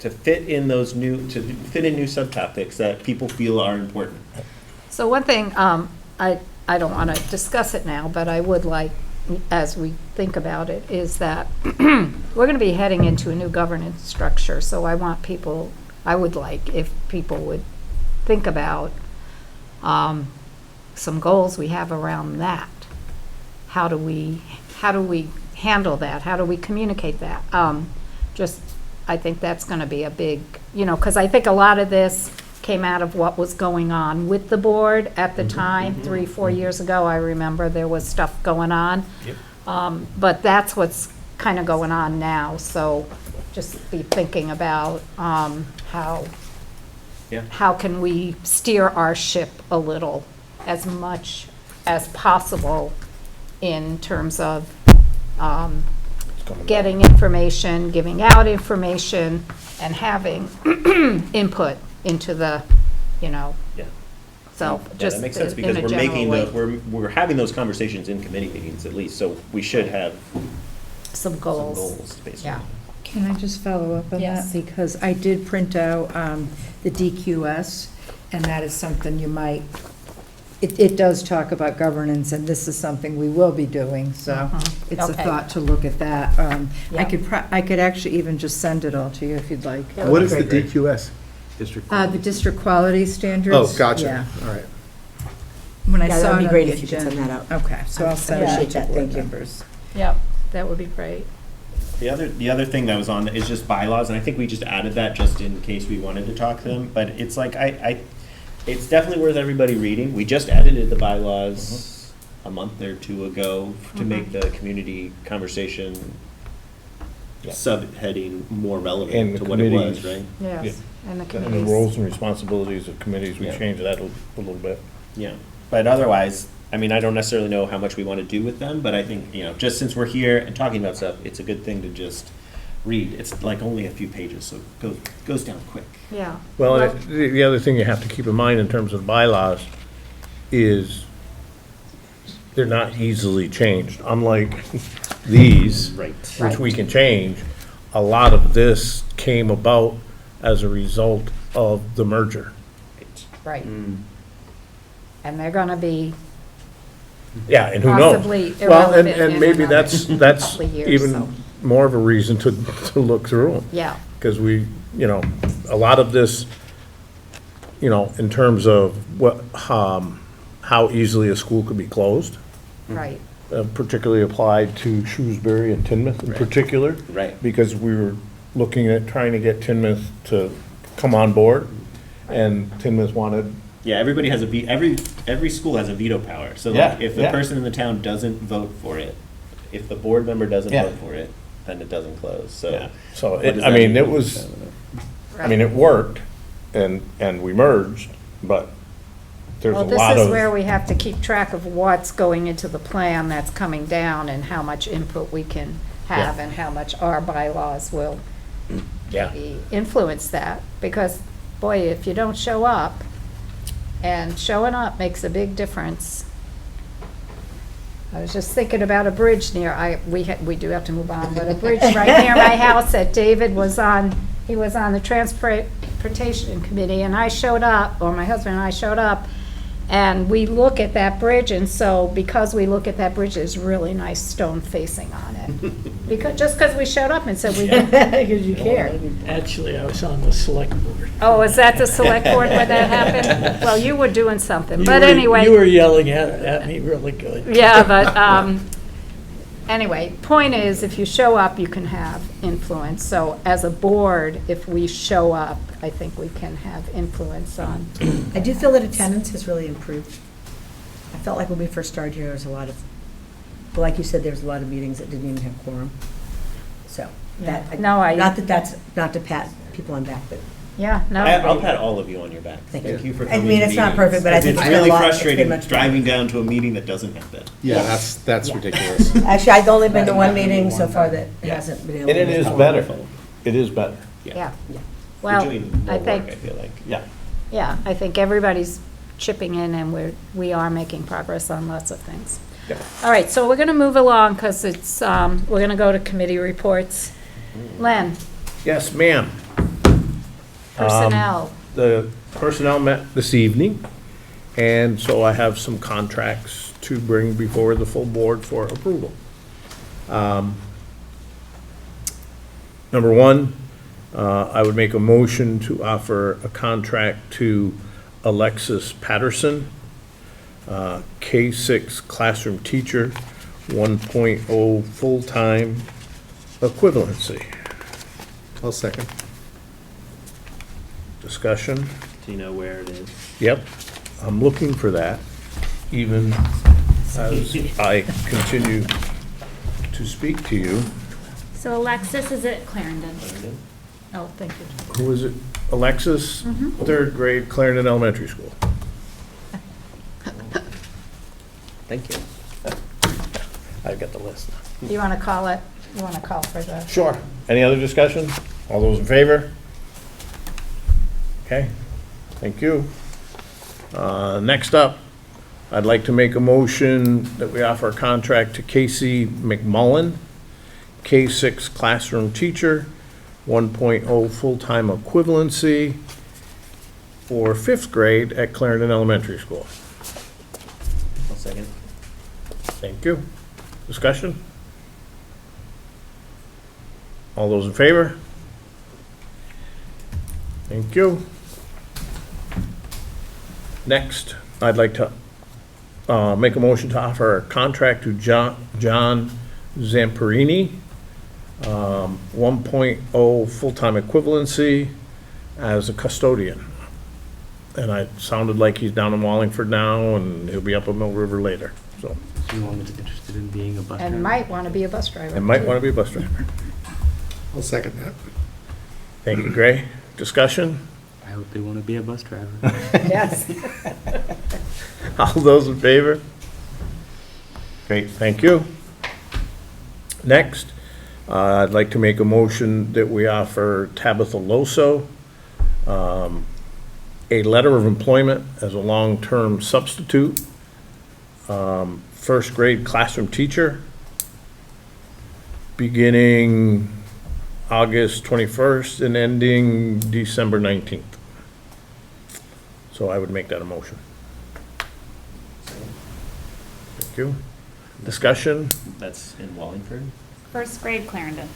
to fit in new subtopics that people feel are important. So one thing, I don't want to discuss it now, but I would like, as we think about it, is that we're going to be heading into a new governance structure, so I would like if people would think about some goals we have around that. How do we handle that? How do we communicate that? I think that's going to be a big, because I think a lot of this came out of what was going on with the board at the time, 3-4 years ago. I remember there was stuff going on. Yep. But that's what's kind of going on now, so just be thinking about how can we steer our ship a little as much as possible in terms of getting information, giving out information, and having input into the, Yeah. so Yeah, just that makes sense, in because a we're general making way. we're having those conversations in committee meetings at least, so we should have Some some goals. goals, basically. Yeah. Can I just follow up on that? Yes. Because I did print out the DQS, and that is something you might, it does talk about governance, and this is something we will be doing, so it's a Okay. thought to look at that. Yeah. I could actually even just send it all to you if you'd like. What is the DQS? The district quality standards. Oh, gotcha. Yeah. All right. When I Yeah, saw that'd be it on great the if you could send agenda. that out. Okay, so I'll send it Appreciate to that, board thank you. members. Yep, that would be great. The other thing that was on is just bylaws, and I think we just added that just in case we wanted to talk to them, but it's like, it's definitely worth everybody reading. We just edited the bylaws a month or two ago to make the community conversation subheading more And relevant the to what it was, committees. right? Yes, and the And the committees. roles and responsibilities of committees, we Yeah. changed that a little bit. Yeah, but otherwise, I mean, I don't necessarily know how much we want to do with them, but I think, just since we're here and talking about stuff, it's a good thing to just read. It's like only a few pages, so it goes down quick. Yeah. Well, and the other thing you have to keep in mind in terms of bylaws is they're not easily changed. Unlike these, Right. which we can change, a lot of this came about as a result of the merger. Right. And they're going to be Yeah, and who knows? possibly Well, irrelevant and in maybe another that's couple of years, so. even more of a reason to look through them. Yeah, Because we, a lot of this, in terms of how easily a school could be closed, right. particularly applied to Shrewsbury and Tinmouth in Right. particular. Right. Because we were looking at trying to get Tinmouth to come on board, and Tinmouth wanted, Yeah, everybody has every school has a veto power. So like, Yeah, if the yeah. person in the town doesn't vote for it, if the board member doesn't Yeah. vote for it, then it doesn't close. So, Yeah. So what it- does I that mean, mean? it was, it worked, and we merged, but there's a Well, lot this of. is where we have to keep track of what's going into the plan that's coming down and how much input we can have Yeah. and how much our bylaws will Yeah. maybe influence that. Because, boy, if you don't show up, and showing up makes a big difference. I was just thinking about a bridge we do have to move on, but a bridge right near my house that David was on, he was on the transportation committee, and I showed up, or my husband and I showed up, and we look at that bridge, and so because we look at that bridge, there's really nice stone facing on it. Just because we showed up and said we Because you care. Actually, I was on the select board. Oh, is that the select board where that happened? Well, you were doing something, You but were- anyway. You were yelling at me really good. Yeah, but, anyway, point is, if you show up, you can have influence. So as a board, if we show up, I think we can have influence on. I do feel that attendance has really improved. I felt like when we first started here, there was a lot of, well, like you said, there was a lot of meetings that didn't even have quorum. So, Yeah. No, not that that's, not to pat people on back, but Yeah, no. I'll pat all of you on your back. Thank Thank you for I coming mean, to it's not meetings. perfect, but I think It's it's been a really lot- it's been frustrating much better. driving down to a meeting that doesn't happen. Yeah, that's Yeah. ridiculous. Actually, I've only been to one meeting so far that hasn't been able And to. it is better. It is better. Yeah. We're Well, doing more I work, think, I feel like. yeah, I think everybody's chipping in and we are making progress on lots of things. Yeah. All right, so we're gonna move along because it's, we're gonna go to committee reports. Len, Yes, ma'am. personnel. The personnel met this evening, and so I have some contracts to bring before the full board for approval. Number one, I would make a motion to offer a contract to Alexis Patterson, K-6 classroom teacher, 1.0 full-time equivalency. I'll second. Discussion? Do you know where it is? Yep, I'm looking for that, even as I continue to speak to you. So Alexis is at Clarendon. Oh, thank you. Who is it? Alexis, third grade, Clarendon Elementary School. Thank you. I've got the list. You wanna call it, you wanna call for the, Sure. Any other discussion? All those in favor? Okay, thank you. Next up, I'd like to make a motion that we offer a contract to Casey McMullen, K-6 classroom teacher, 1.0 full-time equivalency for 5th grade at Clarendon Elementary School. I'll second. Thank you. Discussion? All those in favor? Thank you. Next, I'd like to make a motion to offer a contract to John Zamperini, 1.0 full-time equivalency as a custodian. And it sounded like he's down in Wallingford now, and he'll be up in Mill River later, so. Anyone that's interested in being a bus driver? and might wanna be a bus driver. And might too. want to be a bus driver. I'll second that. Thank you, Gray. Discussion? I hope they want to be a bus driver. Yes. All those in favor? Great, thank you. Next, I'd like to make a motion that we offer Tabitha Loso a letter of employment as a long-term substitute, 1st grade classroom teacher, beginning August 21st and ending December 19th. So I would make that a motion. Thank you. Discussion? That's in Wallingford? First grade Clarendon.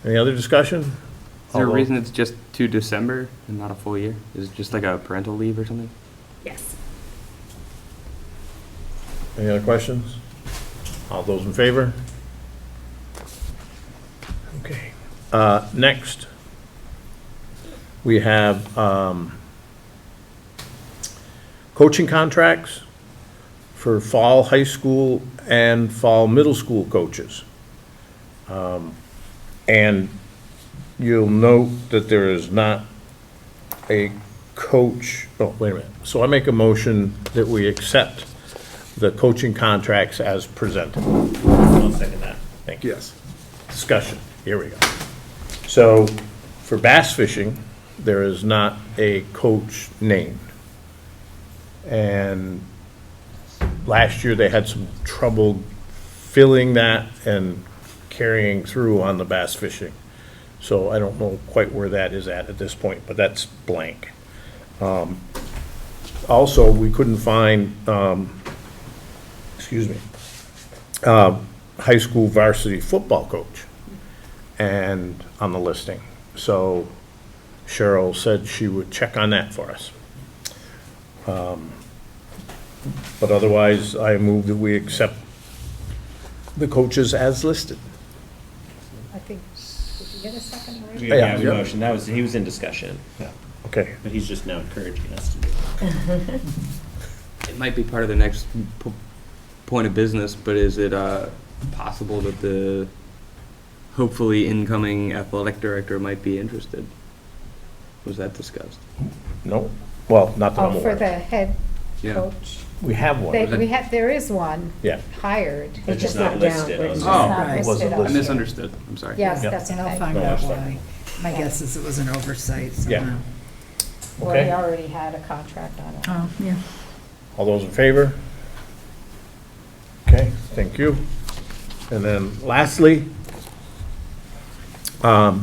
Any other discussion? Is there a reason it's just to December and not a full year? Is it just like a parental leave or something? Yes. Any other questions? All those in favor? Okay. Next, we have coaching contracts for fall high school and fall middle school coaches. And you'll note that there is not a coach, oh, wait a minute. So I make a motion that we accept the coaching contracts as presented. I'll second that. Thank you. Yes. Discussion, here we go. So, for bass fishing, there is not a coach named. And last year, they had some trouble filling that and carrying through on the bass fishing. So I don't know quite where that is at this point, but that's blank. Also, we couldn't find, high school varsity football coach and on the listing. So Cheryl said she would check on that for us. But otherwise, I move that we accept the coaches as listed. I think, did you get a second already? Yeah, we yeah. motion, he was in discussion, Okay, but he's just now encouraging us to do it. It might be part of the next point of business, but is it possible that the hopefully incoming athletic director might be interested. Was that discussed? No, well, not that I'm Oh, for the aware. head Yeah. coach. We have one. We have, there is one Yeah. hired. It's just not not down, listed but on it's there. Oh, Not right. listed Wasn't on I listed. here. misunderstood. I'm sorry. Yes, Yeah. that's And I'll okay. find No, out that's fine. why. My guess is it was an oversight Yeah. somehow. Or he Okay. already had a contract on it. Oh, yeah. All those in favor? Okay, thank you. And then lastly, I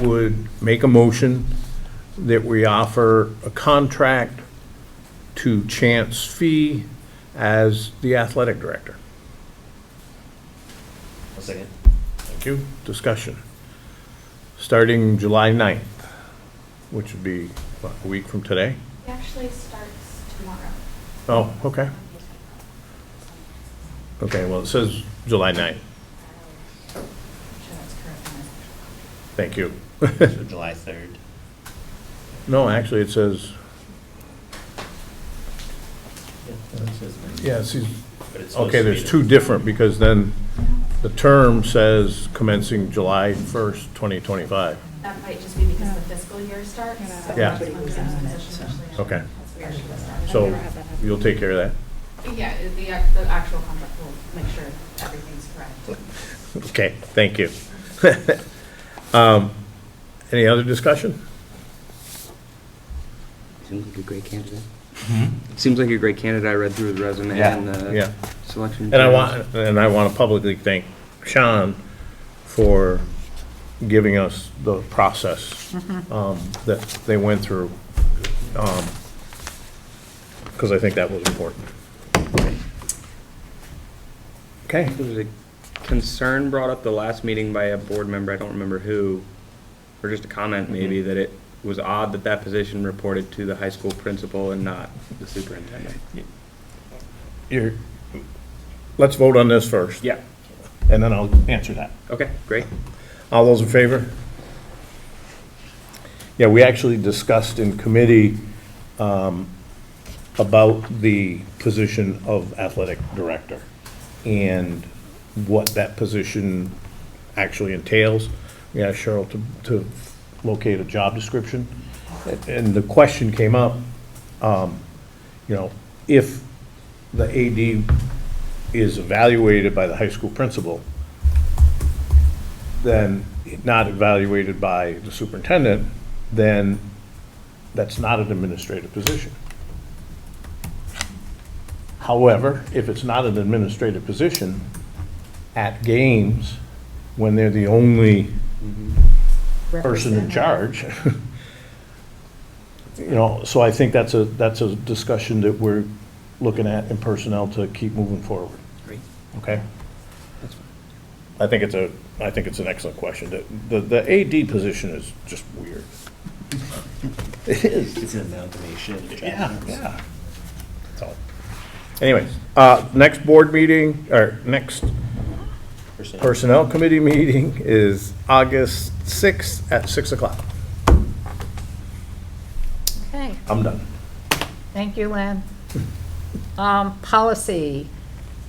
would make a motion that we offer a contract to Chance Fee as the athletic director. A second. Thank you. Discussion. Starting July 9th, which would be, what, a week from today? It actually starts tomorrow. Oh, okay. Okay, well, it says July 9th. Thank you. So July 3rd. No, actually, it says, yeah, see, But it's supposed okay, to be there's the- two different, because then the term says commencing July 1st, 2025. That might just be because the fiscal year starts. so Yeah. that's when the position initially Okay, started. That's weird. so you'll take care of that? Yeah, the actual contract will make sure everything's correct. Okay, thank you. Any other discussion? Seems like a great candidate. Seems like a great candidate. I read through his resume Yeah. and the Yeah. selection. And I want to publicly thank Sean for giving us the process that they went through, because I think that was important. Okay, There was a concern brought up the last meeting by a board member, I don't remember who, or just a comment maybe, that it was odd that that position reported to the high school principal and not the superintendent. let's vote on this first. Yeah, And then I'll answer that. okay, great. All those in favor? Yeah, we actually discussed in committee about the position of athletic director and what that position actually entails. We asked Cheryl to locate a job description. And the question came up, if the AD is evaluated by the high school principal, then not evaluated by the superintendent, then that's not an administrative position. However, if it's not an administrative position, at games, when they're the only person in charge, so I think that's a discussion that we're looking at in personnel to keep moving forward. Great. Okay? I think it's an excellent question. The AD position is just weird. It is. It's an amalgamation. Yeah. So, anyways, next board meeting, or next personnel committee meeting is August 6th at 6 o'clock. Okay, I'm done. thank you, Lynn. Policy.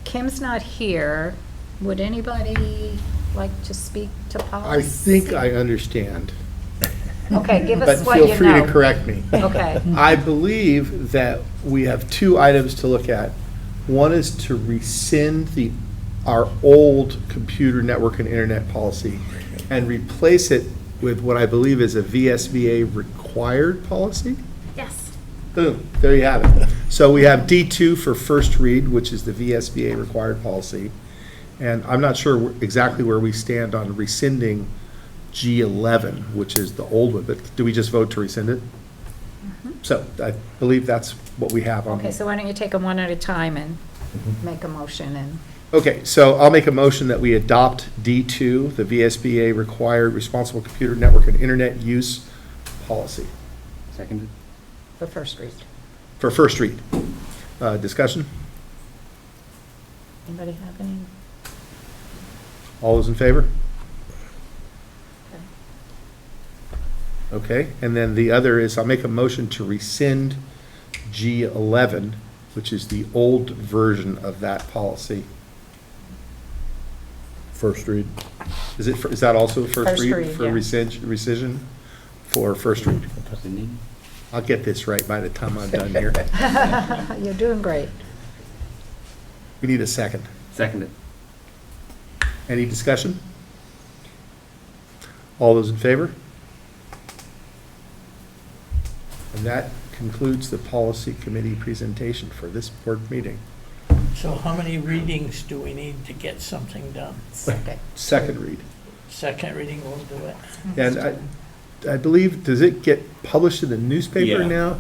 Kim's not here. Would anybody like to speak to I policy? think I understand, Okay, give but us what feel you free to know. correct me. Okay, I believe that we have two items to look at. One is to rescind our old computer network and internet policy and replace it with what I believe is a VSBA required policy. Yes. Boom, there you have it. So we have D2 for first read, which is the VSBA required policy. And I'm not sure exactly where we stand on rescinding G11, which is the old one, but do we just vote to rescind it? So I believe that's what we have on. okay, so why don't you take them one at a time and make a motion and, Okay, so I'll make a motion that we adopt D2, the VSBA required responsible computer network and internet use policy Seconded. for first read. for first read. Discussion? Anybody have any? All those in favor? Okay, and then the other is I'll make a motion to rescind G11, which is the old version of that policy. First read. Is that also first First read read, for yeah. rescission for first read? I'll get this right by the time I'm done here. You're doing great. We need a second. Seconded. Any discussion? All those in favor? And that concludes the policy committee presentation for this board meeting. So how many readings do we need to get something done? Second read. Second reading will do it. And I believe, does it get published in the newspaper Yeah. now?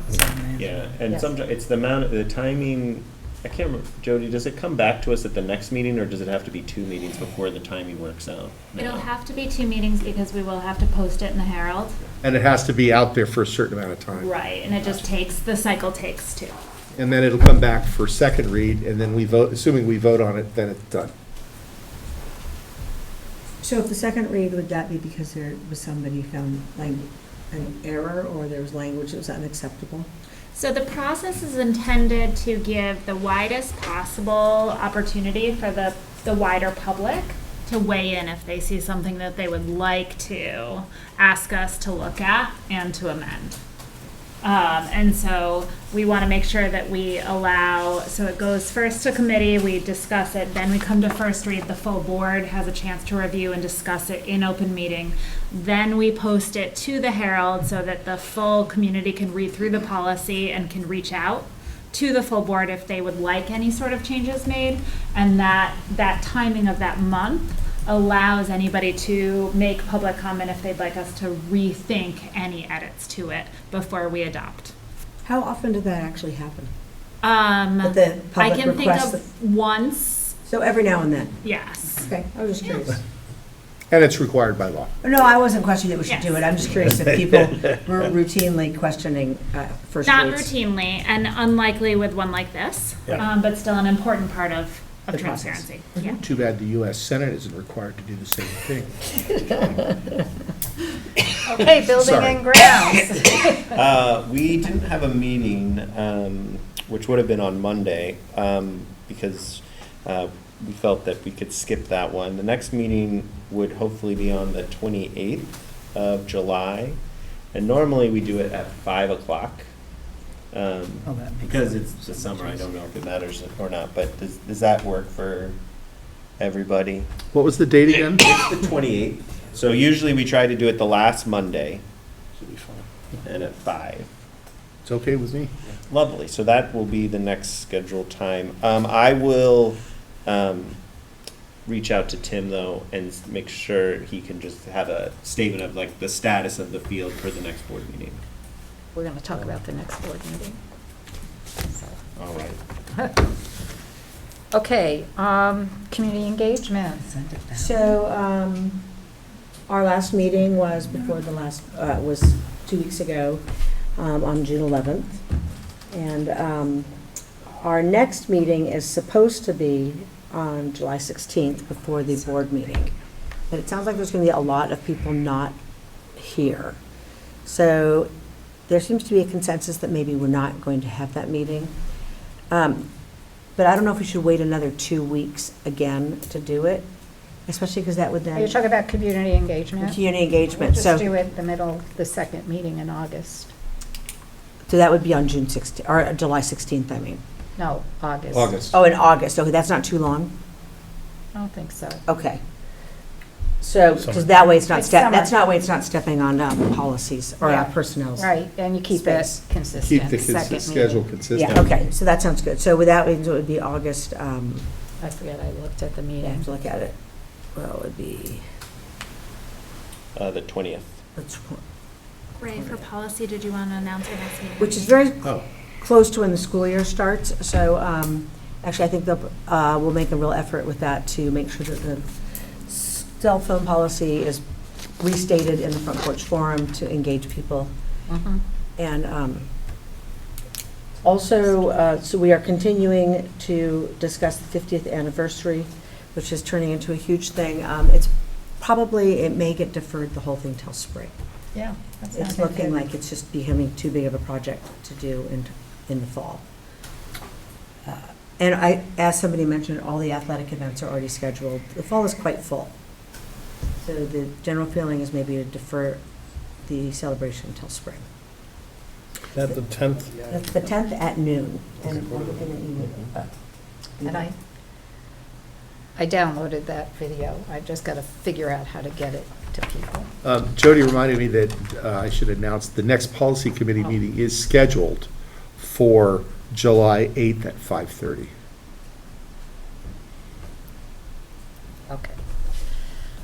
Yeah, and Yes. sometimes it's the amount, the timing, I can't remember, Jody, does it come back to us at the next meeting, or does it have to be 2 meetings before the timing works out? It'll have to be 2 meetings because we will have to post it in the Herald. And it has to be out there for a certain amount of time. Right, and it just takes, the cycle takes 2. And then it'll come back for second read, and then we vote, assuming we vote on it, then it's done. So if the second read, would that be because there was somebody found like an error or there was language that was unacceptable? So the process is intended to give the widest possible opportunity for the wider public to weigh in if they see something that they would like to ask us to look at and to amend. And so we want to make sure that we allow, so it goes first to committee, we discuss it, then we come to first read, the full board has a chance to review and discuss it in open meeting. Then we post it to the Herald so that the full community can read through the policy and can reach out to the full board if they would like any sort of changes made. And that timing of that month allows anybody to make public comment if they'd like us to rethink any edits to it before we adopt. How often did that actually happen? That the I public can think requests of once, So every now and then? yes. Okay, I was just curious. And it's required by law. No, I wasn't questioning that we should do Yes. it. I'm just curious if people were routinely questioning first Not reads. routinely and unlikely with one like this, Yeah. but still an important part of The process. transparency. Yeah. Too bad the US Senate isn't required to do the same thing. Okay, building Sorry. and grounds. We didn't have a meeting, which would have been on Monday, because we felt that we could skip that one. The next meeting would hopefully be on the 28th of July, and normally we do it at 5 o'clock. Because it's the summer, I don't know if it matters or not, but does that work for everybody? What was the date again? It's the 28th. So usually we try to do it the last Monday. Should be fine. And at 5. It's okay with me. Lovely. So that will be the next scheduled time. I will reach out to Tim though and make sure he can just have a statement of like the status of the field for the next board meeting. We're going to talk about the next board meeting. So. All right. Okay, community engagement. So, our last meeting was before the last, was 2 weeks ago, on June 11th. And our next meeting is supposed to be on July 16th before the board meeting. But it sounds like there's going to be a lot of people not here. So there seems to be a consensus that maybe we're not going to have that meeting. But I don't know if we should wait another 2 weeks again to do it, especially because that would then. You're talking about community engagement? Community We'll engagement, just so, do it the middle, the second meeting in August. so that would be on June 16th, or July 16th, I mean. No, August. August. Oh, in August, okay, that's not too long? I don't think so. Okay. So, because Summer. that way it's not, It's that's summer. not way it's not stepping on policies or Yeah. personnel's. Right, and you keep it Space. consistent. Keep the second schedule meeting. consistent. Yeah, okay, so that sounds good. So with that means it would be August, I forget, I looked at the I meeting. have to look at it. Well, it would be, The 20th. Ray, for policy, did you want to announce our next meeting? which is very Oh, close to when the school year starts, so actually, I think we'll make a real effort with that to make sure that the cell phone policy is restated in the front porch forum to engage people. Mhm. And also, so we are continuing to discuss the 50th anniversary, which is turning into a huge thing. It may get deferred, the whole thing, till spring. Yeah. that sounds It's looking good. like it's just becoming too big of a project to do in the fall. And as somebody mentioned, all the athletic events are already scheduled. The fall is quite full. So the general feeling is maybe to defer the celebration until spring. At the 10th? That's the 10th at noon. And in the evening. And I downloaded that video. I just got to figure out how to get it to people. Jody reminded me that I should announce the next policy committee meeting is scheduled for July 8th at 5:30. Okay.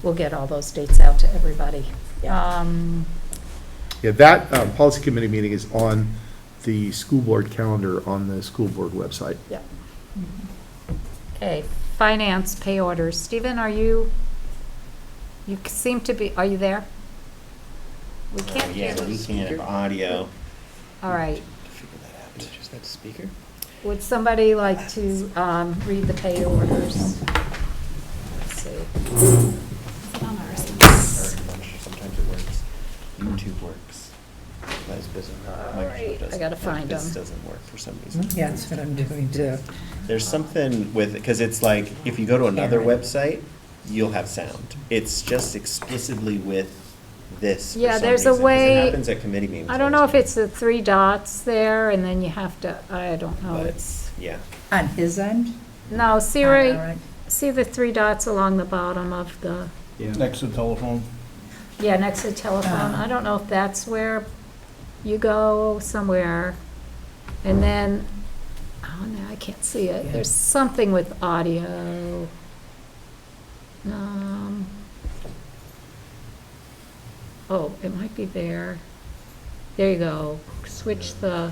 We'll get all those dates out to everybody. Yeah. Yeah, that policy committee meeting is on the school board calendar on the school board website. Yeah. Okay, finance pay orders. Stephen, you seem to be, are you there? We can't hear Yeah, we you. can't have audio. All right. Figure that out. Just that speaker? Would somebody like to read the pay orders? Let's see. Sometimes it works. YouTube works. That is busy. right, I gotta find This them. doesn't work for some reason. Yeah, that's what I'm doing too. There's something with, because it's like, if you go to another website, you'll have sound. It's just explicitly with this for Yeah, some there's a reason, 'cause way- It happens at committee meetings. I don't all know the if it's the three dots there, and then you have to, I don't know, But- it's, time. Yeah. On his end? no, see All right, right. see the three dots along the bottom of the, Next to the telephone? yeah, next to the telephone. I don't know if that's where you go somewhere, and then, oh, no, I can't see it. There's something with audio. Oh, it might be there. There you go. Switch the,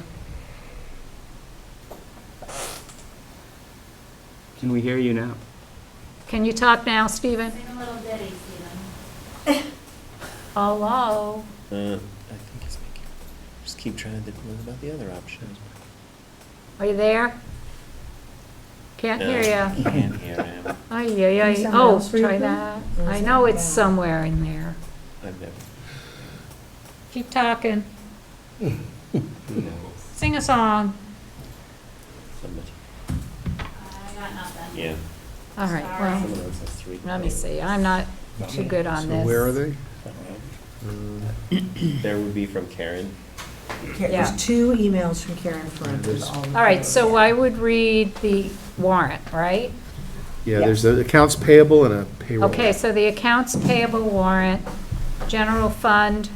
Can we hear you now? can you talk now, Stephen? Sing a little ditty, Stephen. Hello? I think it's making, just keep trying to, what about the other option? Are you there? Can't hear No, you. Can't hear him. Ay, ay, ay. Someone Oh, else read try them? that. Or is I know that it's bad? somewhere in there. I've never, Keep talking. no, Sing a song. somebody, I got nothing. yeah. All right, Sorry. well, Some of those have three. let me see. I'm not too good on this. So where are they? There would be from Karen. Yeah. There's two emails from Karen Friend with all of All right, the- so I would read the warrant, right? Yeah, there's the accounts payable and a payroll. Okay, so the accounts payable warrant, general fund,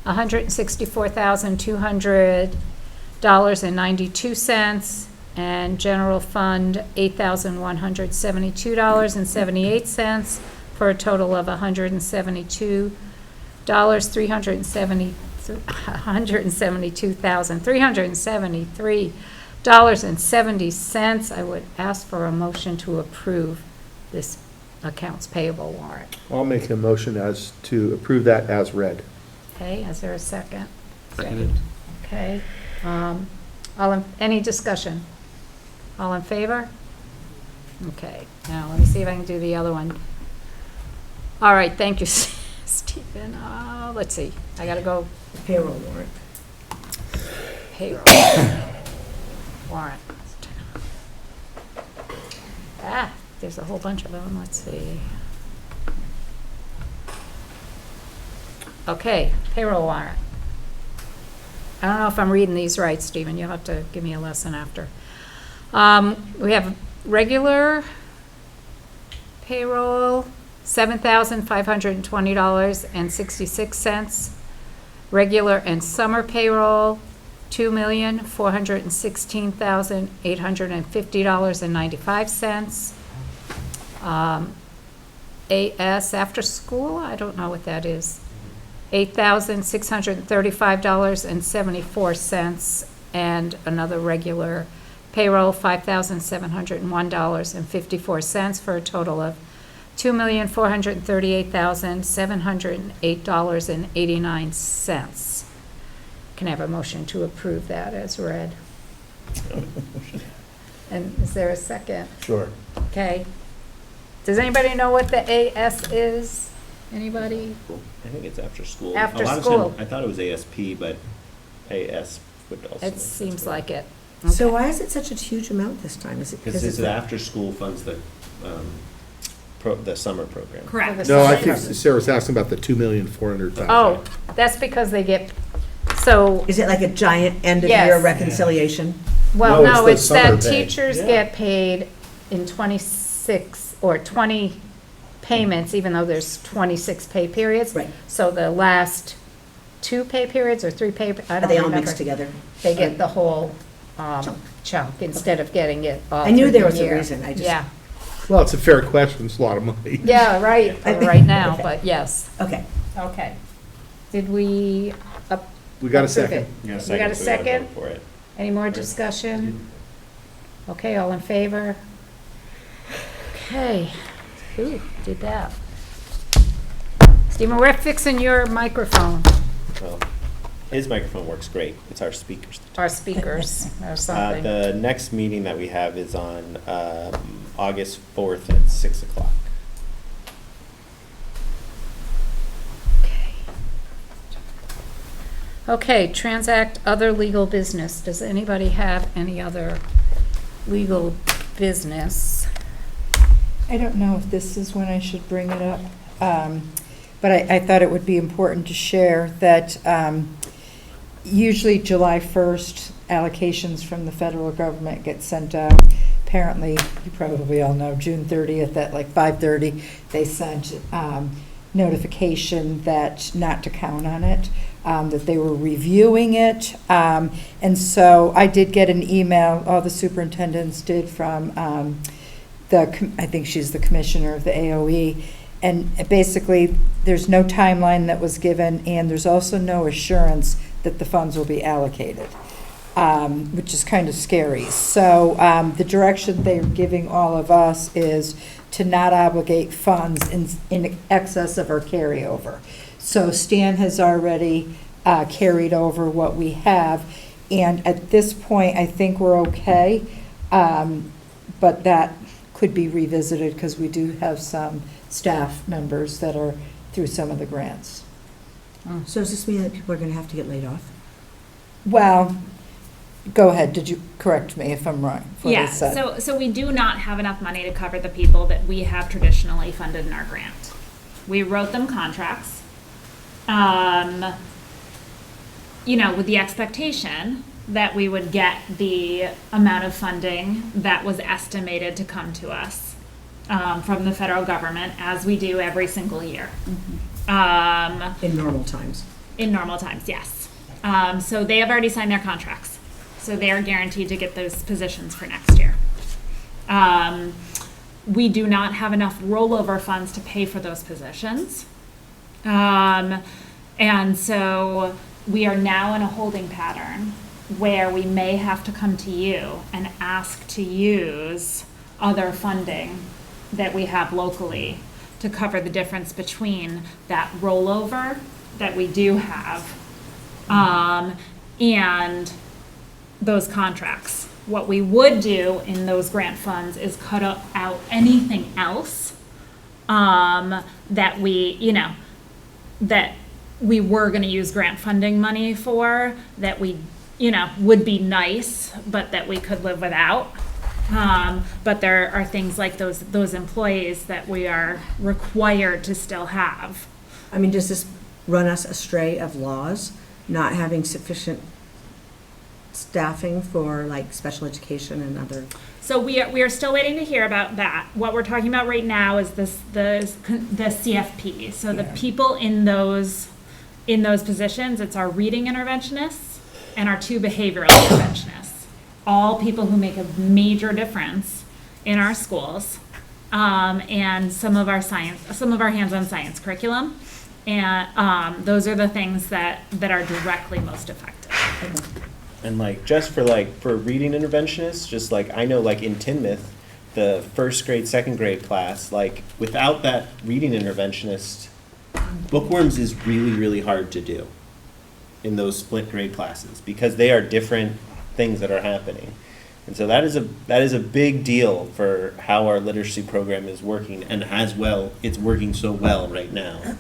$164,200.92, and general fund, $8,172.78, for a total of $172,373.70. I would ask for a motion to approve this accounts payable warrant. I'll make a motion as to approve that as read. Okay, is there a second? Seconded. Okay, any discussion? All in favor? Okay, now let me see if I can do the other one. All right, thank you, Stephen. Let's see, I gotta go Payroll warrant. payroll. Warrant. There's a whole bunch of them, let's see. Okay, payroll warrant. I don't know if I'm reading these right, Stephen, you'll have to give me a lesson after. We have regular payroll, $7,520.66. Regular and summer payroll, $2,416,850.95. AS after school, I don't know what that is. $8,635.74, and another regular payroll, $5,701.54, for a total of $2,438,708.89. Can I have a motion to approve that as read? And is there a second? Sure. Okay. Does anybody know what the AS is? Anybody? I think it's after school. After A lot of school. time- I thought it was ASP, but AS would also. It seems like it. So why is it such a huge amount this time? Is it Because because this it's is after-school funds that, the summer program. Correct. No, I think Sarah's asking about the 2,400,000. Oh, that's because they get, so, Is it like a giant end-of-year Yes. reconciliation? well, No, no, it's it's the summer that pay. teachers Yeah. get paid in 26 or 20 payments, even though there's 26 pay periods. Right. So the last 2 pay periods or 3 pay, I Are don't remember. they all mixed together? They get the whole chunk instead of getting it all I knew through there the was a year. reason, I just- Yeah, Well, it's a fair question, it's a lot of money. yeah, right, I think- right now, okay. but yes, Okay. okay. Did we, We got a approve second. it? You got a We got a so we gotta second? vote for it. Any more discussion? Okay, all in favor? Okay, ooh, did that. Stephen, we're fixing your microphone, Well, his microphone works great. It's our speakers. our speakers, or something. The next meeting that we have is on August 4th at 6 o'clock. Okay. Okay, Transact other legal business. Does anybody have any other legal business? I don't know if this is when I should bring it up, but I thought it would be important to share that usually July 1st, allocations from the federal government get sent out. Apparently, you probably all know, June 30th at like 5:30, they sent notification that not to count on it, that they were reviewing it. And so I did get an email, all the superintendents did, from I think she's the commissioner of the AOE, and basically, there's no timeline that was given, and there's also no assurance that the funds will be allocated, which is kind of scary. So the direction they're giving all of us is to not obligate funds in excess of our carryover. So Stan has already carried over what we have, and at this point, I think we're okay, but that could be revisited because we do have some staff members that are through some of the grants. So does this mean that people are going to have to get laid off? Well, go ahead, did you correct me if I'm wrong? what I Yeah, said. so we do not have enough money to cover the people that we have traditionally funded in our grant. We wrote them contracts, with the expectation that we would get the amount of funding that was estimated to come to us from the federal government, as we do every single year. In normal times? In normal times, yes. So they have already signed their contracts. So they are guaranteed to get those positions for next year. We do not have enough rollover funds to pay for those positions. And so we are now in a holding pattern where we may have to come to you and ask to use other funding that we have locally to cover the difference between that rollover that we do have and those contracts. What we would do in those grant funds is cut out anything else that we were going to use grant funding money for, that we, would be nice, but that we could live without. But there are things like those employees that we are required to still have. I mean, does this run us astray of laws, not having sufficient staffing for like special education and other? So we are still waiting to hear about that. What we're talking about right now is the CFP. So the people in those positions, it's our reading interventionists and our 2 behavioral interventionists. All people who make a major difference in our schools, and some of our hands-on science curriculum. And those are the things that are directly most effective. And just for reading interventionists, just I know in Tinmouth, the 1st grade, 2nd grade class, without that reading interventionist, bookworms is really, really hard to do in those split grade classes because they are different things that are happening. And so that is a big deal for how our literacy program is working, and it's working so well right now.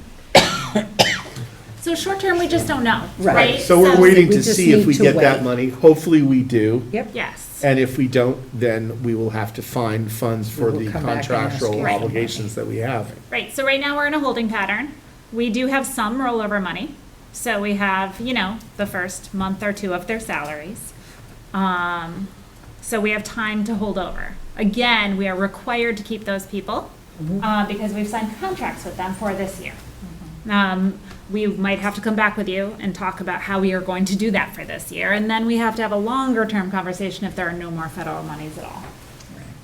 So short term, we just don't know, Right. right? So we're waiting We to just see if need we to get that wait. money. Hopefully we do. Yep. Yes. And if we don't, then we will have to find funds for We will the come back and ask contractual you for obligations that we have. Right, so right now we're in a holding pattern. We do have some rollover money. So we have, the first month or two of their salaries. So we have time to hold over. Again, we are required to keep those people because we've signed contracts with them for this year. We might have to come back with you and talk about how we are going to do that for this year. And then we have to have a longer term conversation if there are no more federal monies at all.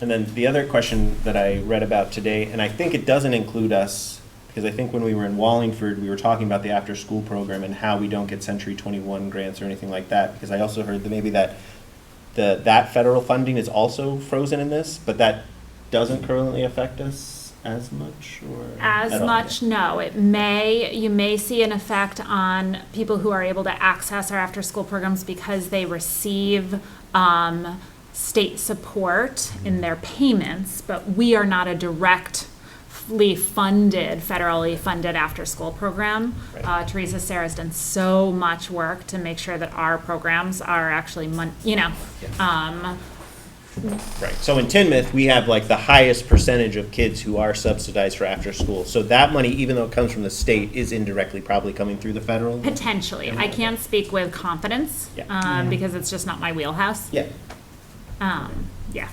And then the other question that I read about today, and I think it doesn't include us, because I think when we were in Wallingford, we were talking about the after-school program and how we don't get Century 21 grants or anything like that, because I also heard that maybe that that federal funding is also frozen in this, but that doesn't currently affect us as much, or? As at all? much, no. You may see an effect on people who are able to access our after-school programs because they receive state support in their payments, but we are not a federally funded after-school program. Right. Teresa Sarah's done so much work to make sure that our programs are actually, Right, so in Tinmouth, we have like the highest percentage of kids who are subsidized for after-school. So that money, even though it comes from the state, is indirectly probably coming through the federal? potentially. I can't speak with confidence because it's just not my wheelhouse. Yeah. Yeah.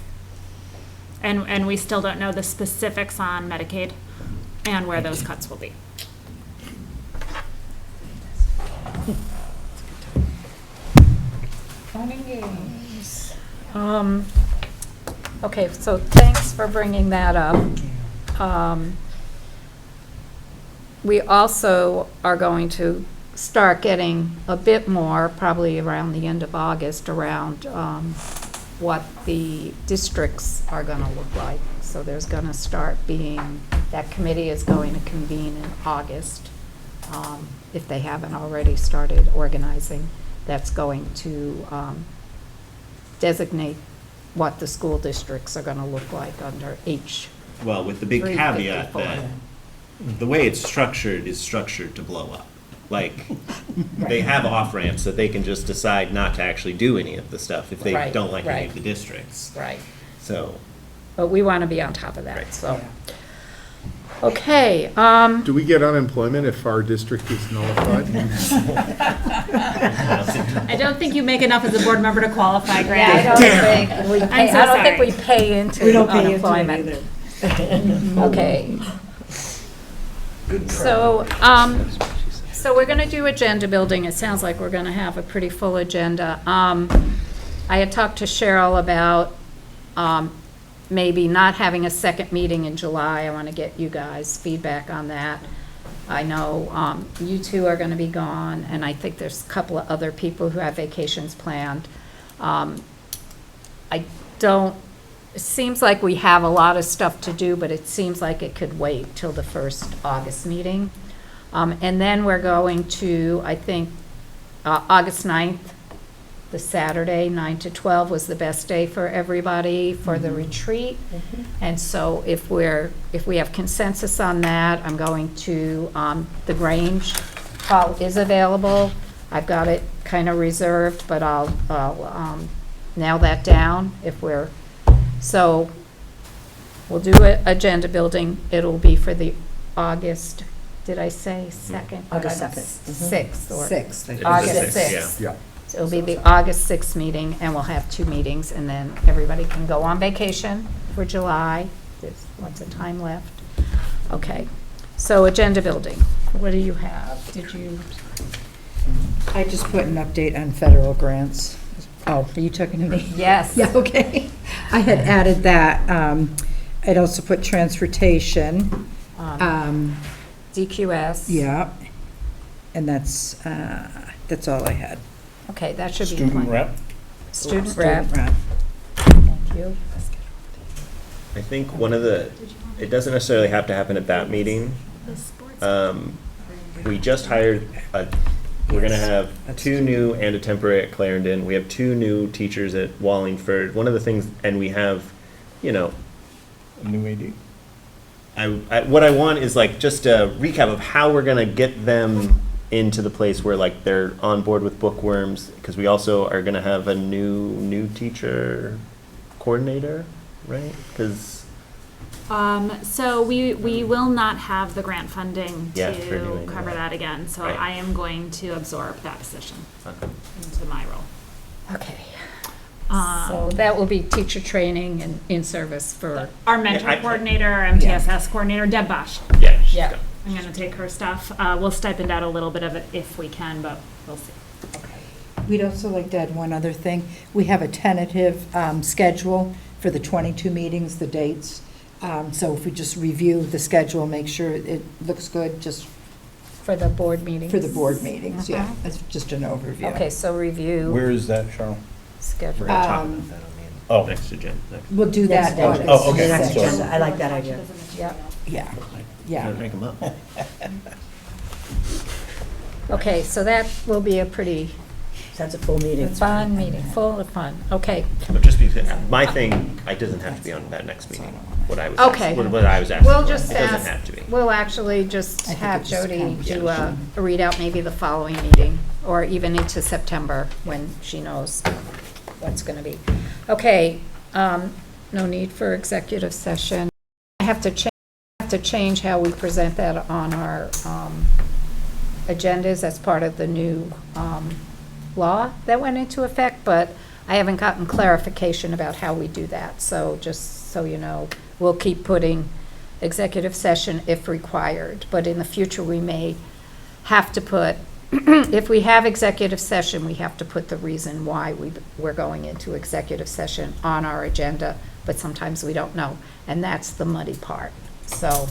And we still don't know the specifics on Medicaid and where those cuts will be. Okay, so thanks for bringing that up. We also are going to start getting a bit more, probably around the end of August, around what the districts are going to look like. So there's going to start being, that committee is going to convene in August, if they haven't already started organizing. That's going to designate what the school districts are going to look like under each. Well, with the big 354. caveat that the way it's structured is structured to blow up. Like, they have off-ramps that they can just decide not to actually do any of the stuff if they Right, don't like any right. of the districts. Right. So, But we want to be on top of that, Right. so. Okay, Do we get unemployment if our district is nullified? I don't think you make enough as a board member to qualify, Grant. I don't think we pay, I'm so I don't think we sorry. pay into We don't pay into it unemployment. either. Okay. So, so we're gonna do agenda building. It sounds like we're gonna have a pretty full agenda. I had talked to Cheryl about, maybe not having a second meeting in July. I wanna get you guys' feedback on that. I know, you two are gonna be gone, and I think there's a couple of other people who have vacations planned. I don't, it seems like we have a lot of stuff to do, but it seems like it could wait till the first August meeting. And then we're going to, I think, August 9th, the Saturday, 9 to 12 was the best day for everybody for the retreat. And so if we have consensus on that, I'm going to, the Grange hall is available. I've got it kind of reserved, but I'll nail that down if we're, so we'll do agenda building. It'll be for the August, did I say 2nd? August 2nd. 6th or. 6th, I think. August Sixth, 6th. yeah. Yeah. So it'll be the August 6th meeting, and we'll have 2 meetings, and then everybody can go on vacation for July. There's lots of time left. Okay, so agenda building. What do you have? Did you? I just put an update on federal grants. Oh, are you talking to me? Yes. Yeah, okay. I had added that. I'd also put transportation. DQS. Yeah. And that's all I had. Okay, that should be. Student fine. rep? Student rep. rep. Thank you. I think one of the, it doesn't necessarily have to happen at that meeting. We just hired we're gonna have 2 new and a temporary at Clarendon. We have 2 new teachers at Wallingford. One of the things, and we have, A new AD? what I want is like just a recap of how we're gonna get them into the place where like they're on board with bookworms, because we also are gonna have a new teacher coordinator, right? Because So we will not have the grant funding Yeah, for to doing cover that. that again, so Right. I am going to absorb that position into my role. Okay. Um, So that will be teacher training and in-service for, Our mentor I- coordinator, our MTSS coordinator, Deb Bosch. yeah, she's Yeah. got- I'm gonna take her stuff. We'll stipend out a little bit of it if we can, but we'll see. We'd also like to add one other thing. We have a tentative schedule for the 22 meetings, the dates. So if we just review the schedule, make sure it looks good, just for the board meetings. for the board meetings, yeah. Uh-huh. That's just an overview. Okay, so review Where is that, Cheryl? We're schedule. gonna talk Um, about that on Oh. the next agenda. Next. We'll do that. Next on- Oh, okay. Next Sorry. agenda. I like that idea. Yep. Yeah, yeah. Gotta make 'em up. Okay, so that will be a pretty That's a full meeting. fun meeting, full of fun. Okay, But just because, my thing, it doesn't have to be on that next meeting, what I was, Okay. what I was asking. we'll for. just It doesn't ask, have to be. we'll actually just I think have it just Jody counts. do a readout maybe the following meeting, or even into September, when she knows what's gonna be. Okay, no need for executive session. I have to change how we present that on our agendas as part of the new law that went into effect, but I haven't gotten clarification about how we do that. So just so you know, we'll keep putting executive session if required, but in the future, we may have to put, if we have executive session, we have to put the reason why we're going into executive session on our agenda, but sometimes we don't know, and that's the muddy part. So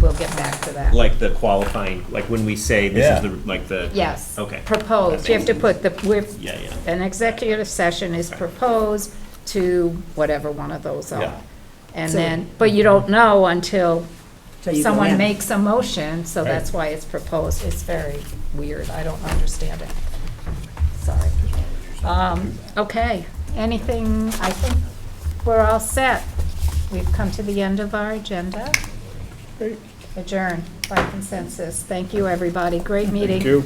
we'll get back to that. Like the qualifying, like when we say this Yeah. is the, like the. Yes. Okay. Proposed, you have to put the, with, Yeah, yeah. an executive session is proposed to whatever one of those Yeah. are. And So- then, but you don't know until So you go someone in. makes a motion, so Right. that's why it's proposed. It's very weird, I don't understand it. Sorry. Okay, anything, I think we're all set. We've come to the end of our agenda. Adjourn by consensus. Thank you, everybody. Great meeting. Thank you.